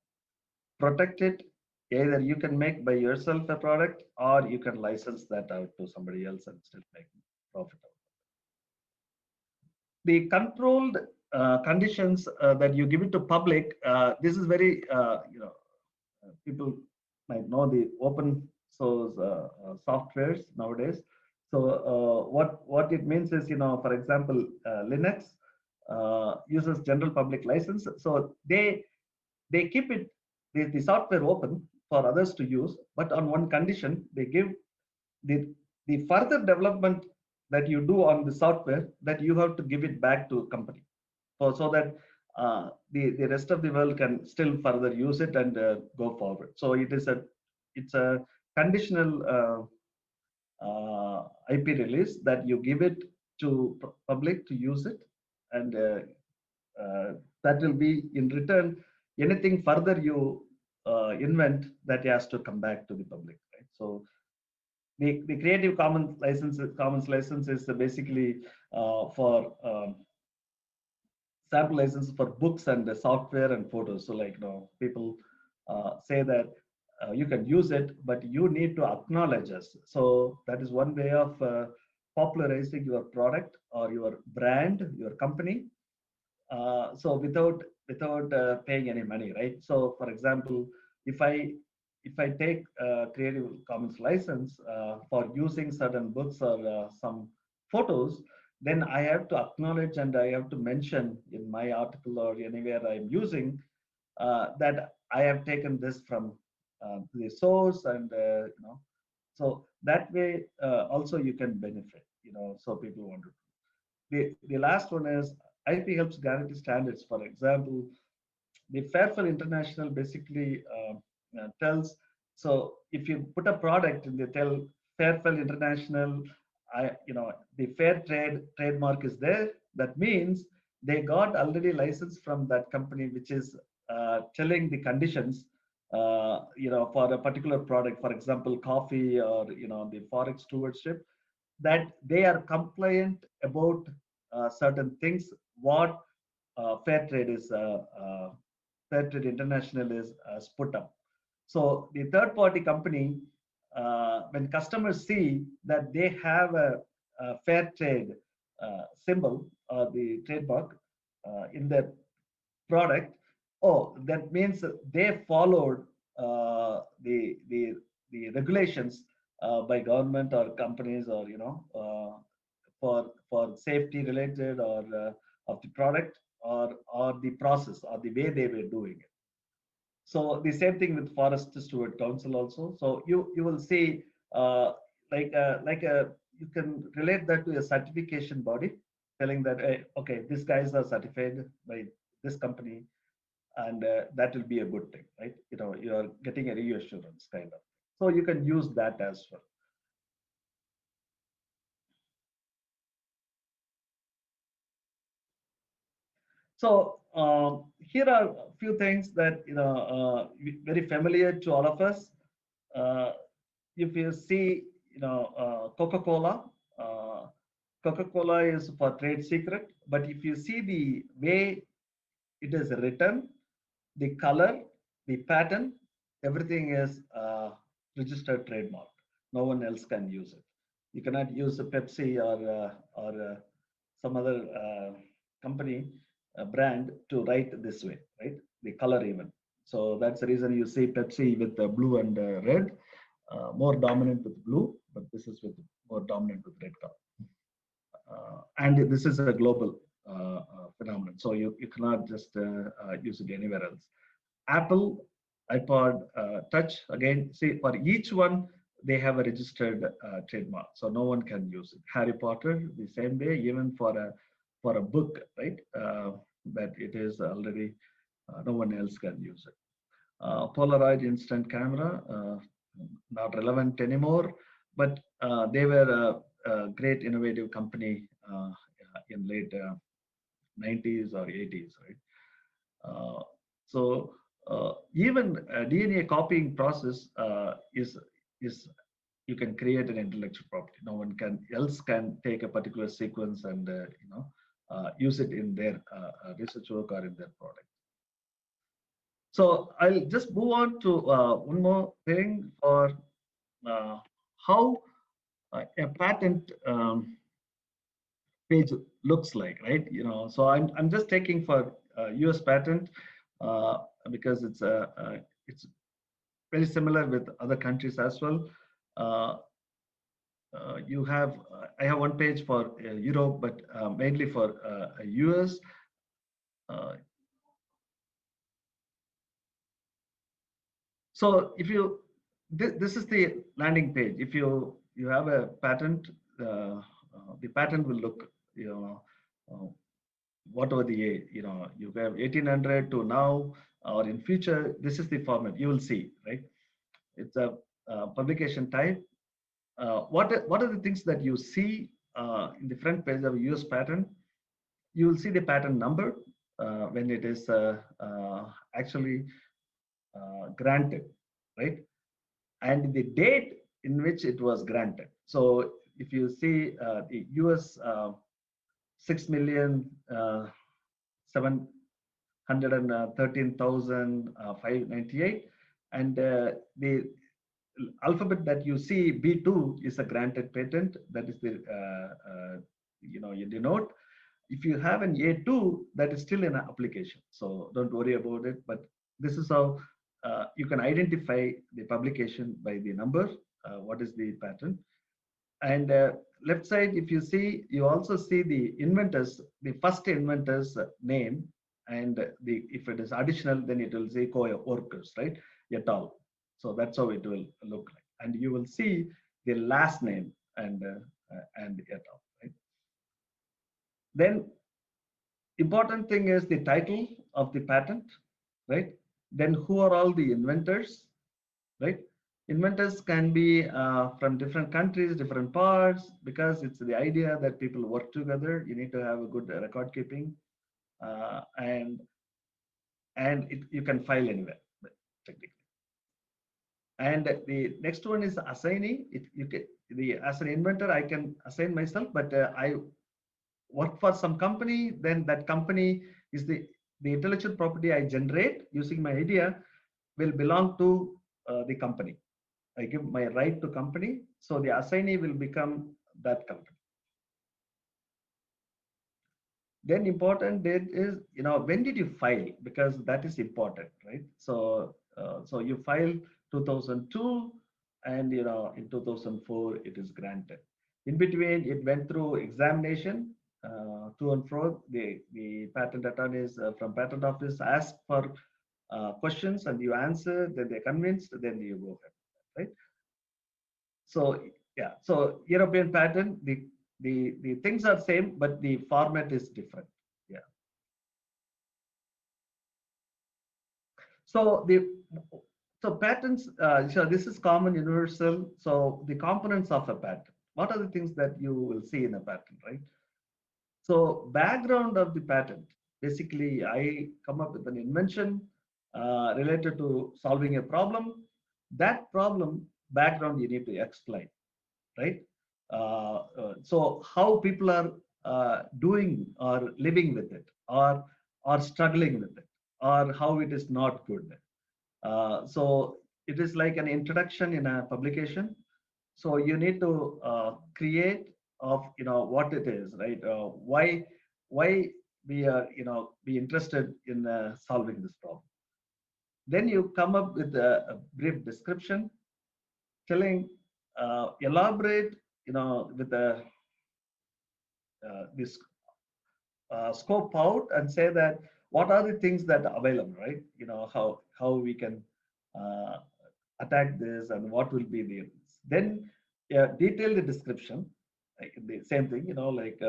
S2: protect it. Either you can make by yourself a product, or you can license that out to somebody else and still make profit. The controlled conditions that you give it to public, this is very, people might know the open source softwares nowadays. So what it means is, for example, Linux uses general public license. So they keep it, the software open for others to use, but on one condition, they give the the further development that you do on the software, that you have to give it back to a company, so that the rest of the world can still further use it and go forward. So it's a conditional IP release that you give it to public to use it, and that will be in return anything further you invent that has to come back to the public, right? So the Creative Commons license is basically for sample license for books and the software and photos. So like, people say that you can use it, but you need to acknowledge us. So that is one way of popularizing your product or your brand, your company. So without paying any money, right? So for example, if I take Creative Commons license for using certain books or some photos, then I have to acknowledge and I have to mention in my article or anywhere I'm using that I have taken this from the source, and so that way also you can benefit. So people want to. The last one is IP helps guarantee standards. For example, the Fairfield International basically tells, so if you put a product and they tell Fairfield International, the fair trade trademark is there. That means they got already licensed from that company, which is telling the conditions, for a particular product, for example, coffee or, the forex stewardship, that they are compliant about certain things, what fair trade is Fair Trade International is put up. So the third party company, when customers see that they have a fair trade symbol or the trademark in their product, oh, that means they followed the regulations by government or companies, or for safety related or of the product, or the process or the way they were doing it. So the same thing with Forest Steward Council also. So you will see like a you can relate that to a certification body telling that, hey, okay, these guys are certified by this company, and that will be a good thing, right? You are getting a reassurance kind of. So you can use that as well. So here are a few things that very familiar to all of us. Uh, if you see, Coca-Cola, uh, Coca-Cola is for trade secret, but if you see the way it is written, the color, the pattern, everything is registered trademark. No one else can use it. You cannot use a Pepsi or some other company brand to write this way, right? The color even. So that's the reason you see Pepsi with blue and red, more dominant with blue, but this is with more dominant with red color. And this is a global. phenomenon. So you cannot just use it anywhere else. Apple, iPod Touch, again, see, for each one, they have a registered trademark, so no one can use it. Harry Potter, the same way, even for a book, right? That it is already no one else can use it. Polaroid instant camera, not relevant anymore, but they were a great innovative company in late 90s or 80s, right? So even DNA copying process is you can create an intellectual property. No one can else can take a particular sequence and use it in their research work or in their product. So I'll just move on to one more thing for uh, how a patent page looks like, right? So I'm just taking for US patent uh, because it's very similar with other countries as well. Uh, you have I have one page for Europe, but mainly for US. Uh, so if you this is the landing page. If you have a patent, the patent will look uh, whatever the you have 1800 to now or in future. This is the format you will see, right? It's a publication type. What are the things that you see in the front page of a US patent? You will see the patent number when it is actually granted, right? And the date in which it was granted. So if you see the US 6,000,000 713,598, and the alphabet that you see B2 is a granted patent. That is the you denote. If you have an A2, that is still in an application, so don't worry about it. But this is how you can identify the publication by the number. What is the patent? And left side, if you see, you also see the inventors, the first inventor's name, and if it is additional, then it will say co-workers, right? Et al. So that's how it will look like, and you will see the last name and et al. Right? Then important thing is the title of the patent, right? Then who are all the inventors, right? Inventors can be from different countries, different parts, because it's the idea that people work together. You need to have a good record keeping, and you can file anywhere technically. And the next one is assignee. You can as an inventor, I can assign myself, but I work for some company. Then that company is the intellectual property I generate using my idea will belong to the company. I give my right to company, so the assignee will become that company. Then important date is, when did you file? Because that is important, right? So you file 2002, and in 2004 it is granted. In between, it went through examination to and fro. The patent attorneys from patent office ask for questions, and you answer. Then they're convinced. Then you go ahead, right? So yeah, so European patent, the things are same, but the format is different. Yeah. So patents. So this is common universal. So the components of a patent. What are the things that you will see in a patent, right? So background of the patent. Basically, I come up with an invention related to solving a problem. That problem background you need to explain, right? So how people are doing or living with it, or struggling with it, or how it is not good. So it is like an introduction in a publication. So you need to create of what it is, right? Why we are be interested in solving this problem. Then you come up with a brief description telling elaborate with this scope out and say that what are the things that are available, right? How we can uh, attack this and what will be the, then detail the description, like the same thing, like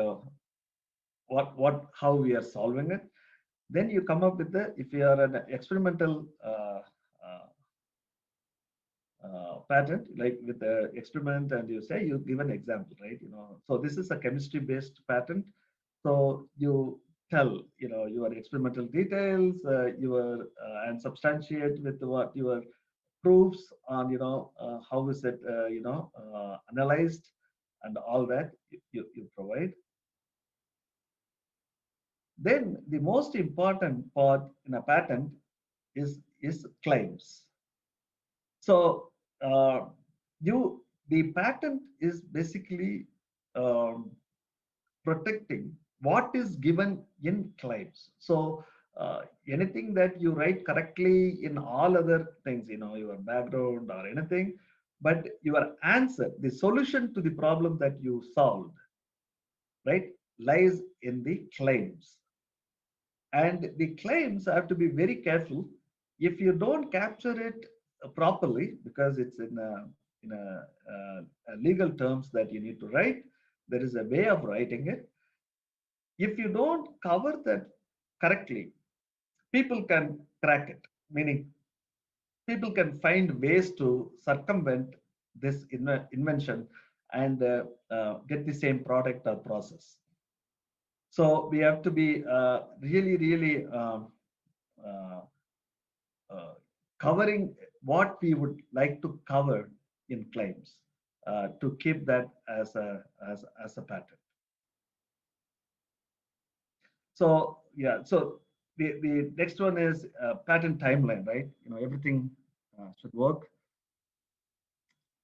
S2: how we are solving it. Then you come up with the, if you are an experimental uh, patent, like with the experiment, and you say, you give an example, right? So this is a chemistry based patent. So you tell, your experimental details, your and substantiate with what your proofs on, how is it, analyzed, and all that you provide. Then the most important part in a patent is claims. So the patent is basically um, protecting what is given in claims. So anything that you write correctly in all other things, your background or anything, but your answer, the solution to the problem that you solved, right, lies in the claims. And the claims have to be very careful. If you don't capture it properly, because it's in a legal terms that you need to write, there is a way of writing it. If you don't cover that correctly, people can crack it, meaning people can find ways to circumvent this invention and get the same product or process. So we have to be really, really uh, uh, covering what we would like to cover in claims to keep that as a pattern. So yeah, so the next one is pattern timeline, right? Everything should work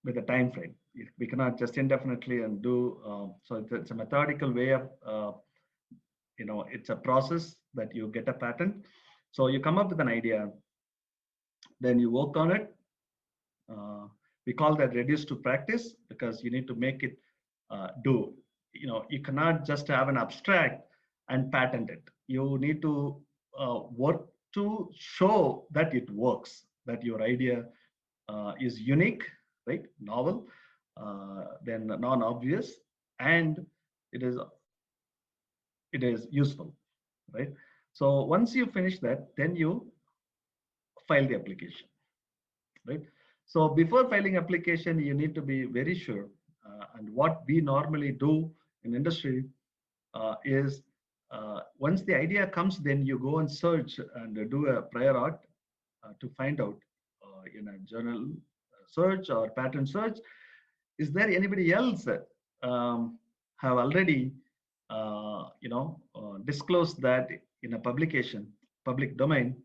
S2: with a time frame. We cannot just indefinitely and do. So it's a methodical way of, it's a process that you get a patent. So you come up with an idea, then you work on it. We call that reduce to practice, because you need to make it do. You cannot just have an abstract and patent it. You need to work to show that it works, that your idea is unique, right? Novel, then non-obvious, and it is useful, right? So once you finish that, then you file the application, right? So before filing application, you need to be very sure. And what we normally do in industry is once the idea comes, then you go and search and do a prior art to find out in a journal search or pattern search, is there anybody else have already disclosed that in a publication, public domain,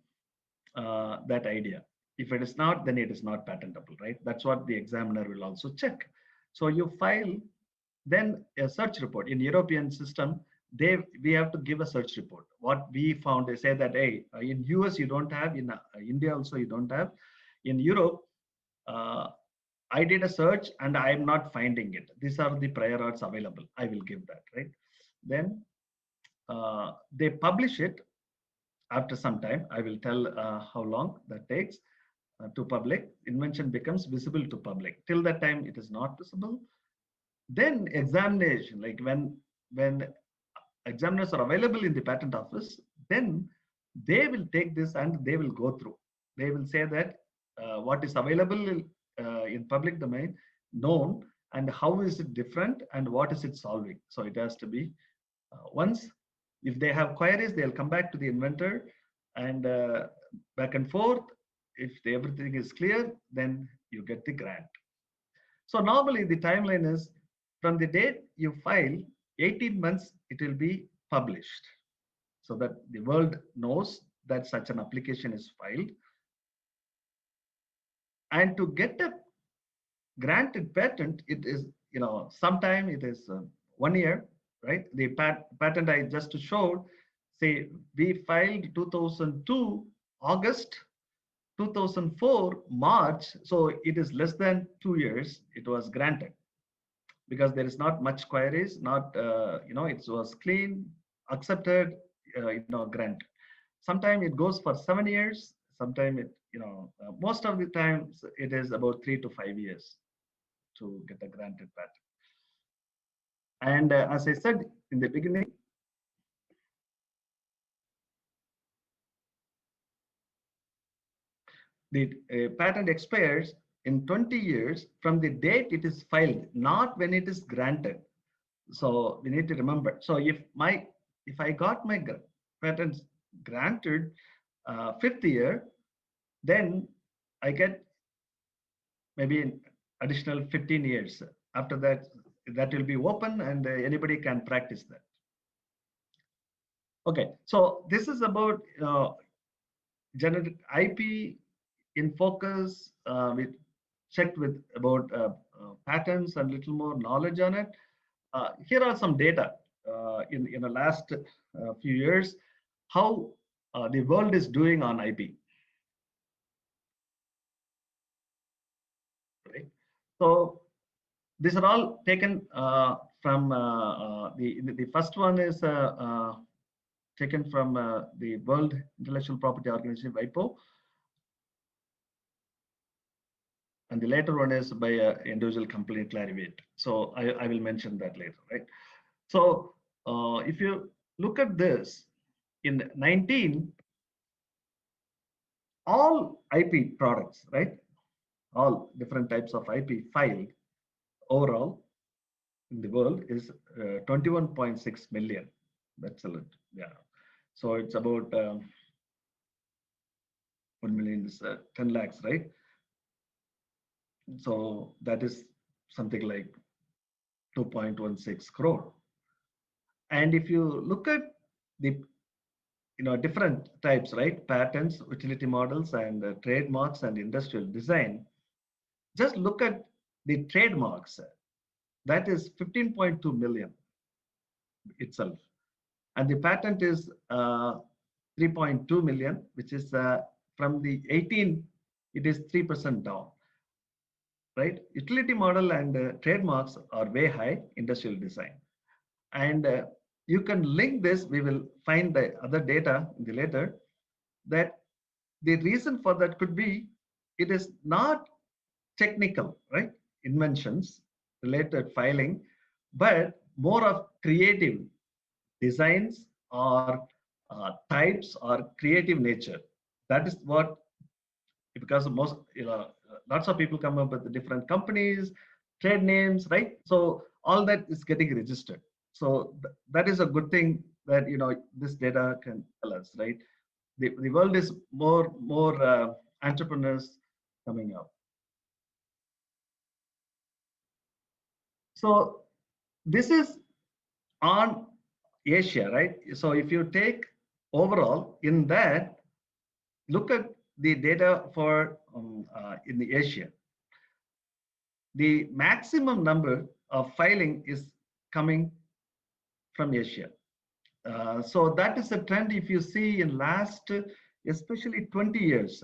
S2: that idea. If it is not, then it is not patentable, right? That's what the examiner will also check. So you file then a search report. In European system, we have to give a search report. What we found, they say that, hey, in US you don't have, in India also you don't have, in Europe, I did a search and I am not finding it. These are the prior arts available. I will give that, right? Then they publish it after some time. I will tell how long that takes to public. Invention becomes visible to public. Till that time, it is not visible. Then examination, like when examiners are available in the patent office, then they will take this and they will go through. They will say that what is available in public domain, known, and how is it different and what is it solving. So it has to be once, if they have queries, they'll come back to the inventor and back and forth. If everything is clear, then you get the grant. So normally the timeline is from the date you file, 18 months it will be published, so that the world knows that such an application is filed. And to get a granted patent, it is, sometime it is 1 year, right? The patent I just showed, say we filed 2002 August, 2004 March, so it is less than 2 years it was granted, because there is not much queries, not it was clean, accepted, grant. Sometimes it goes for 7 years. Sometimes most of the times it is about 3 to 5 years to get a granted patent. And as I said in the beginning, the patent expires in 20 years from the date it is filed, not when it is granted. So we need to remember. So if I got my patents granted fifth year, then I get maybe an additional 15 years. After that, that will be open and anybody can practice that. Okay, so this is about generic IP in focus. We checked with about patents and little more knowledge on it. Here are some data in the last few years, how the world is doing on IP. Right? So these are all taken from the first one is taken from the World Intellectual Property Organization, WIPO, and the later one is by an individual company, Clarivate. So I will mention that later, right? So if you look at this, in 19, all IP products, right? All different types of IP filed overall in the world is 21.6 million. That's a lot, yeah. So it's about 1 million is 10 lakhs, right? So that is something like 2.16 crore. And if you look at the different types, right? Patents, utility models, and trademarks and industrial design. Just look at the trademarks. That is 15.2 million itself. And the patent is 3.2 million, which is from the 18, it is 3% down. Right? Utility model and trademarks are way high, industrial design. And you can link this, we will find the other data in the later, that the reason for that could be, it is not technical, right? Inventions, related filing, but more of creative designs or types or creative nature. That is what, because most, lots of people come up with different companies, trade names, right? So all that is getting registered. So that is a good thing that, this data can tell us, right? The world is more entrepreneurs coming up. So this is on Asia, right? So if you take overall in that, look at the data for in the Asia. The maximum number of filing is coming from Asia. So that is a trend if you see in last, especially 20 years.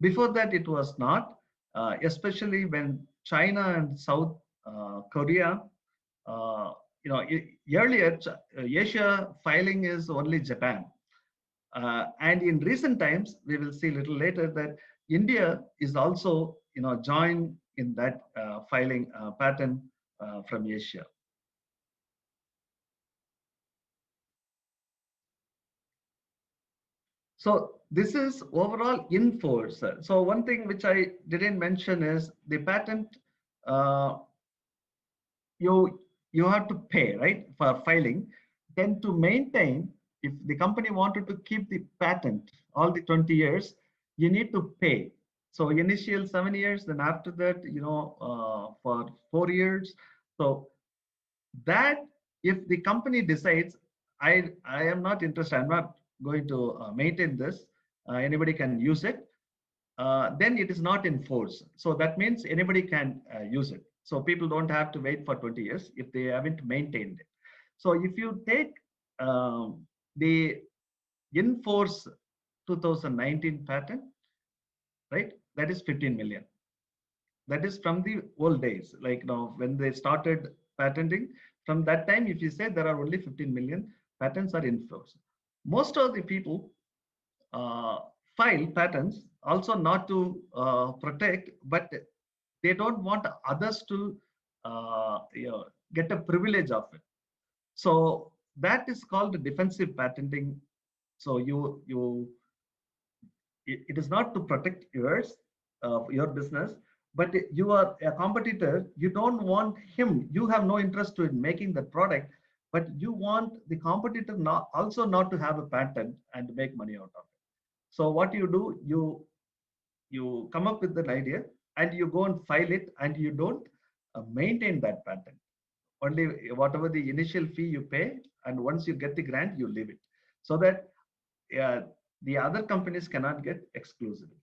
S2: Before that, it was not, especially when China and South Korea, earlier Asia filing is only Japan. And in recent times, we will see a little later that India is also, joined in that filing pattern from Asia. So this is overall in force. So one thing which I didn't mention is the patent. You have to pay, right, for filing. Then to maintain, if the company wanted to keep the patent all the 20 years, you need to pay. So initial 7 years, then after that, for 4 years. So that if the company decides, I am not interested, I'm not going to maintain this, anybody can use it, then it is not in force. So that means anybody can use it. So people don't have to wait for 20 years if they haven't maintained it. So if you take the in force 2019 patent, right, that is 15 million. That is from the old days, like when they started patenting. From that time, if you say there are only 15 million Patents are enforced. Most of the people uh, file patents also not to protect, but they don't want others to get a privilege of it. So that is called defensive patenting. So it is not to protect yours, your business, but you are a competitor. You don't want him. You have no interest in making the product, but you want the competitor not also not to have a patent and make money out of it. So what you do, you come up with an idea and you go and file it, and you don't maintain that patent. Only whatever the initial fee you pay, and once you get the grant, you leave it, so that uh, the other companies cannot get exclusivity.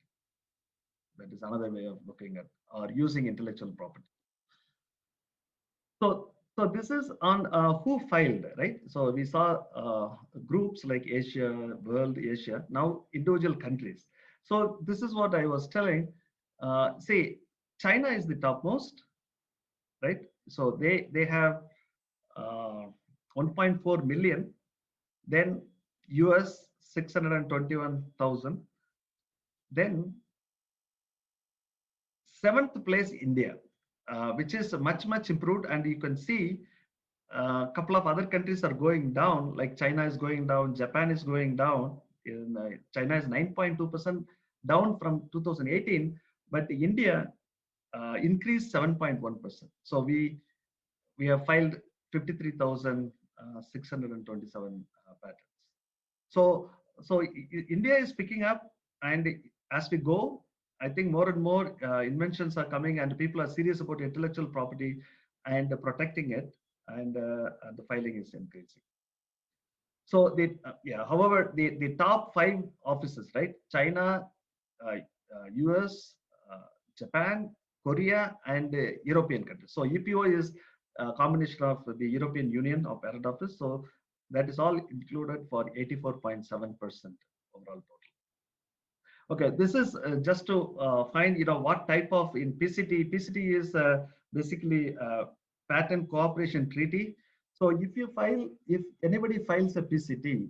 S2: That is another way of looking at or using intellectual property. So this is on who filed, right? So we saw groups like Asia, World, Asia, now individual countries. So this is what I was telling. See, China is the topmost, right? So they have 1.4 million, then US 621,000, then seventh place India, which is much improved. And you can see a couple of other countries are going down, like China is going down, Japan is going down. In China is 9.2% down from 2018, but India increased 7.1%. So we have filed 53,627 patents. So India is picking up, and as we go, I think more and more inventions are coming, and people are serious about intellectual property and protecting it, and the filing is increasing. So however, the top five offices, right? China, US, Japan, Korea, and European countries. So EPO is a combination of the European Union of Parent Office. So that is all included for 84.7% overall total. Okay, this is just to find, what type of in PCT. PCT is basically patent cooperation treaty. So if anybody files a PCT,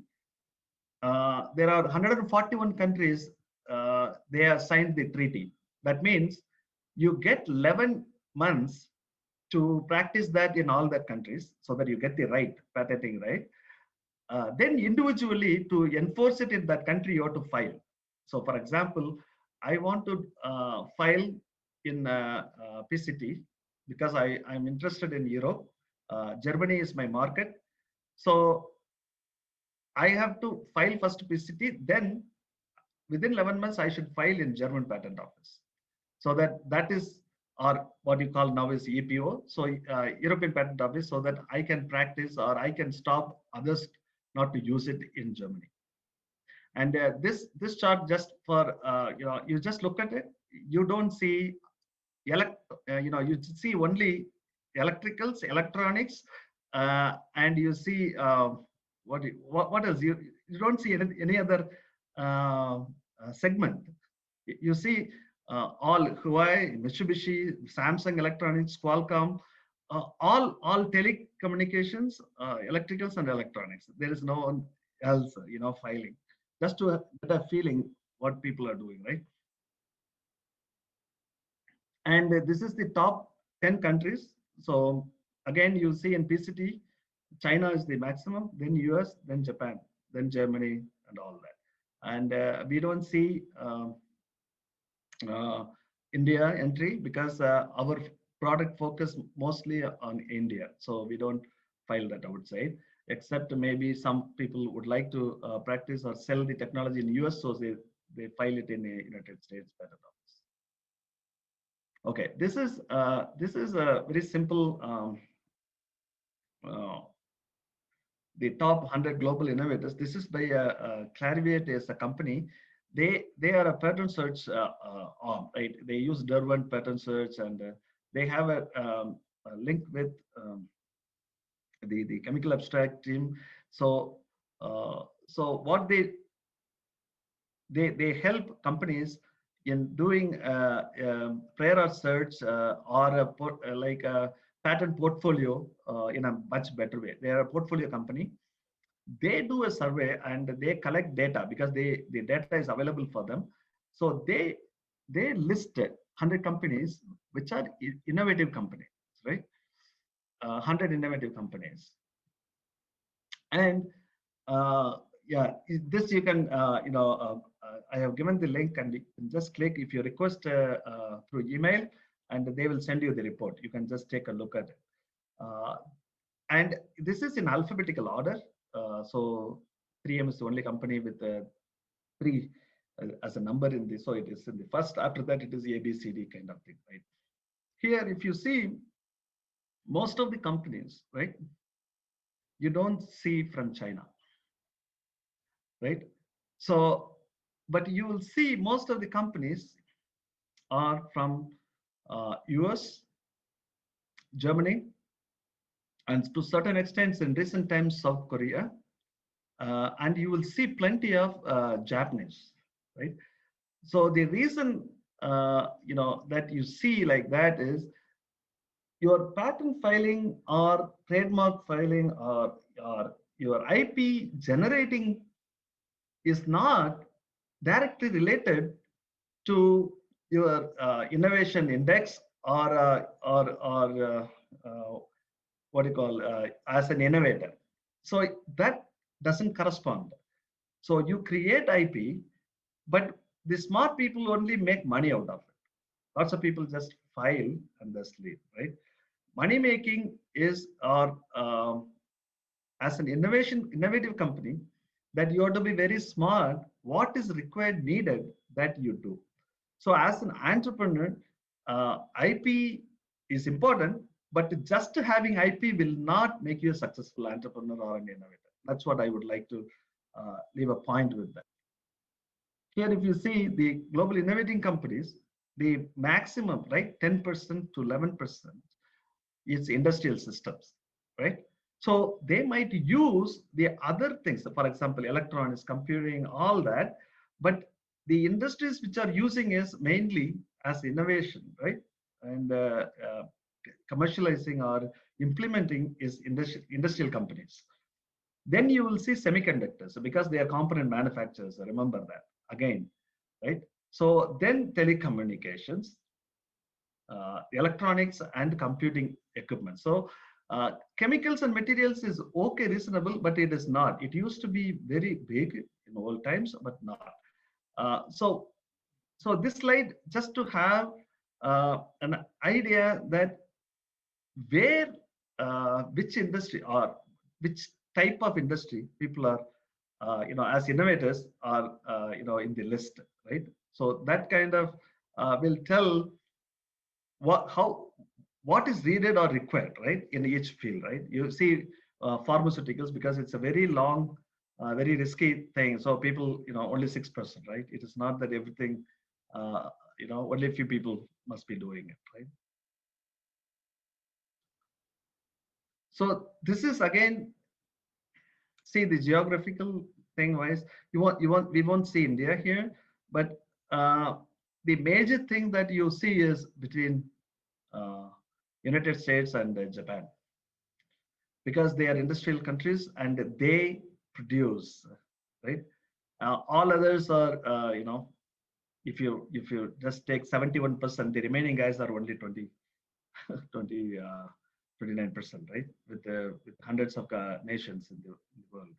S2: there are 141 countries, they have signed the treaty. That means you get 11 months to practice that in all the countries, so that you get the right, patenting right. Then individually, to enforce it in that country, you have to file. So for example, I want to file in PCT because I'm interested in Europe. Germany is my market. So I have to file first PCT, then within 11 months, I should file in German Patent Office. So that is, or what you call now is EPO. So European Patent Office, so that I can practice or I can stop others not to use it in Germany. And this chart, just for you just look at it, you don't see you see only electricals, electronics, and you see what else? You don't see any other segment. You see all Huawei, Mitsubishi, Samsung Electronics, Qualcomm, all telecommunications, electricals and electronics. There is no one else, filing. Just to get a feeling what people are doing, right? And this is the top 10 countries. So again, you see in PCT, China is the maximum, then US, then Japan, then Germany, and all that. And we don't see uh, India entry because our product focus mostly on India. So we don't file that outside, except maybe some people would like to practice or sell the technology in US, so they file it in the United States Patent Office. Okay, this is a very simple the top 100 global innovators. This is by Clarivate is a company. They are a pattern search arm, right? They use Derwent pattern search, and they have a link with the chemical abstract team. So what they help companies in doing prior art search or like a patent portfolio in a much better way. They are a portfolio company. they do a survey and they collect data because the data is available for them. So they listed 100 companies which are innovative companies, right? 100 innovative companies. And yeah, this you can, I have given the link and you can just click if you request through email, and they will send you the report. You can just take a look at it. And this is in alphabetical order. So 3M is the only company with 3 as a number in this. So it is in the first, after that it is A, B, C, D kind of thing, right? Here, if you see most of the companies, right, you don't see from China, right? So, but you will see most of the companies are from US, Germany, and to certain extents in recent times, South Korea, and you will see plenty of Japanese, right? So the reason that you see like that is your patent filing or trademark filing or your IP generating is not directly related to your innovation index or what do you call as an innovator. So that doesn't correspond. So you create IP, but the smart people only make money out of it. Lots of people just file and just leave, right? Money making is, or as an innovative company, that you have to be very smart. What is required, needed, that you do. So as an entrepreneur, IP is important, but just having IP will not make you a successful entrepreneur or an innovator. That's what I would like to leave a point with that. Here, if you see the global innovating companies, the maximum, right, 10% to 11% is industrial systems, right? So they might use the other things, for example, electronics, computing, all that, but the industries which are using is mainly as innovation, right? And commercializing or implementing is industrial companies. Then you will see semiconductors because they are component manufacturers. Remember that again, right? So then telecommunications, electronics and computing equipment. So chemicals and materials is okay, reasonable, but it is not. It used to be very big in old times, but not. So this slide just to have an idea that where which industry or which type of industry people are as innovators are in the list, right? So that kind of will tell what is needed or required, right, in each field, right? You see pharmaceuticals, because it's a very long, very risky thing. So people, only 6%, right? It is not that everything, only a few people must be doing it, right? So this is again, see the geographical thing wise, we won't see India here, but the major thing that you see is between United States and Japan, because they are industrial countries and they produce, right? All others are, if you just take 71%, the remaining guys are only 29%, right? With hundreds of nations in the world.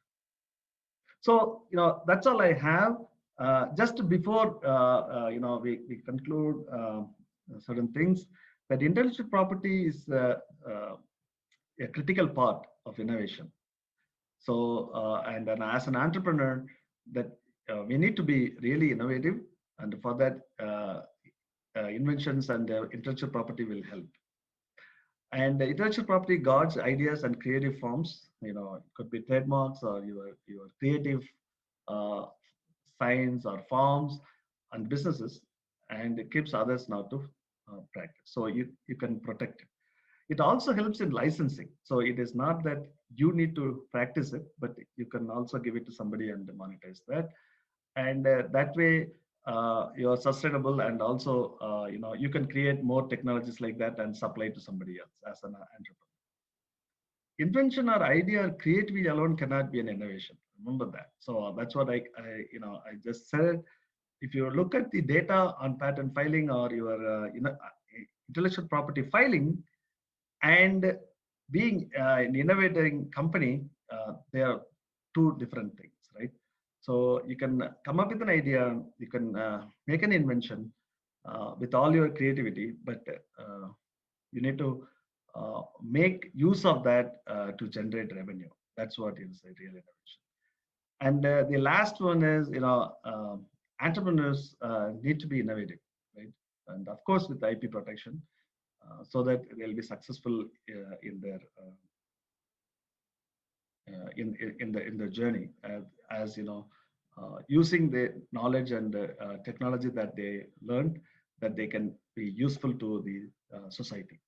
S2: So that's all I have. Just before we conclude certain things, that intellectual property is a critical part of innovation. So and as an entrepreneur, that we need to be really innovative, and for that inventions and intellectual property will help. And intellectual property guards ideas and creative forms. It could be trademarks or your creative science or forms and businesses, and it keeps others not to practice. So you can protect it. It also helps in licensing. So it is not that you need to practice it, but you can also give it to somebody and monetize that. And that way, you're sustainable, and also you can create more technologies like that and supply to somebody else as an entrepreneur. invention or idea or creativity alone cannot be an innovation. Remember that. So that's what I just said. If you look at the data on patent filing or your intellectual property filing and being an innovating company, they are two different things, right? So you can come up with an idea, you can make an invention with all your creativity, but you need to make use of that to generate revenue. That's what is a real innovation. And the last one is, entrepreneurs need to be innovative, right? And of course, with IP protection, so that they'll be successful in their in the journey, as using the knowledge and technology that they learned, that they can be useful to the society.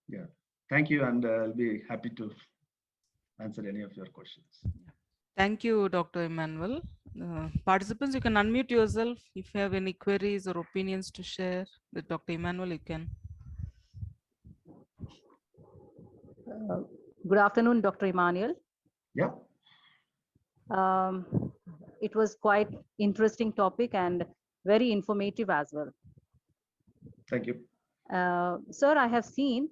S2: Yeah, thank you, and I'll be happy to answer any of your questions.
S1: Thank you, Dr. Emmanuel. Participants, you can unmute yourself. If you have any queries or opinions to share with Dr. Emmanuel, you can.
S3: Good afternoon, Dr. Emmanuel.
S2: Yeah.
S3: It was quite interesting topic and very informative as well.
S2: Thank you.
S3: Sir, I have seen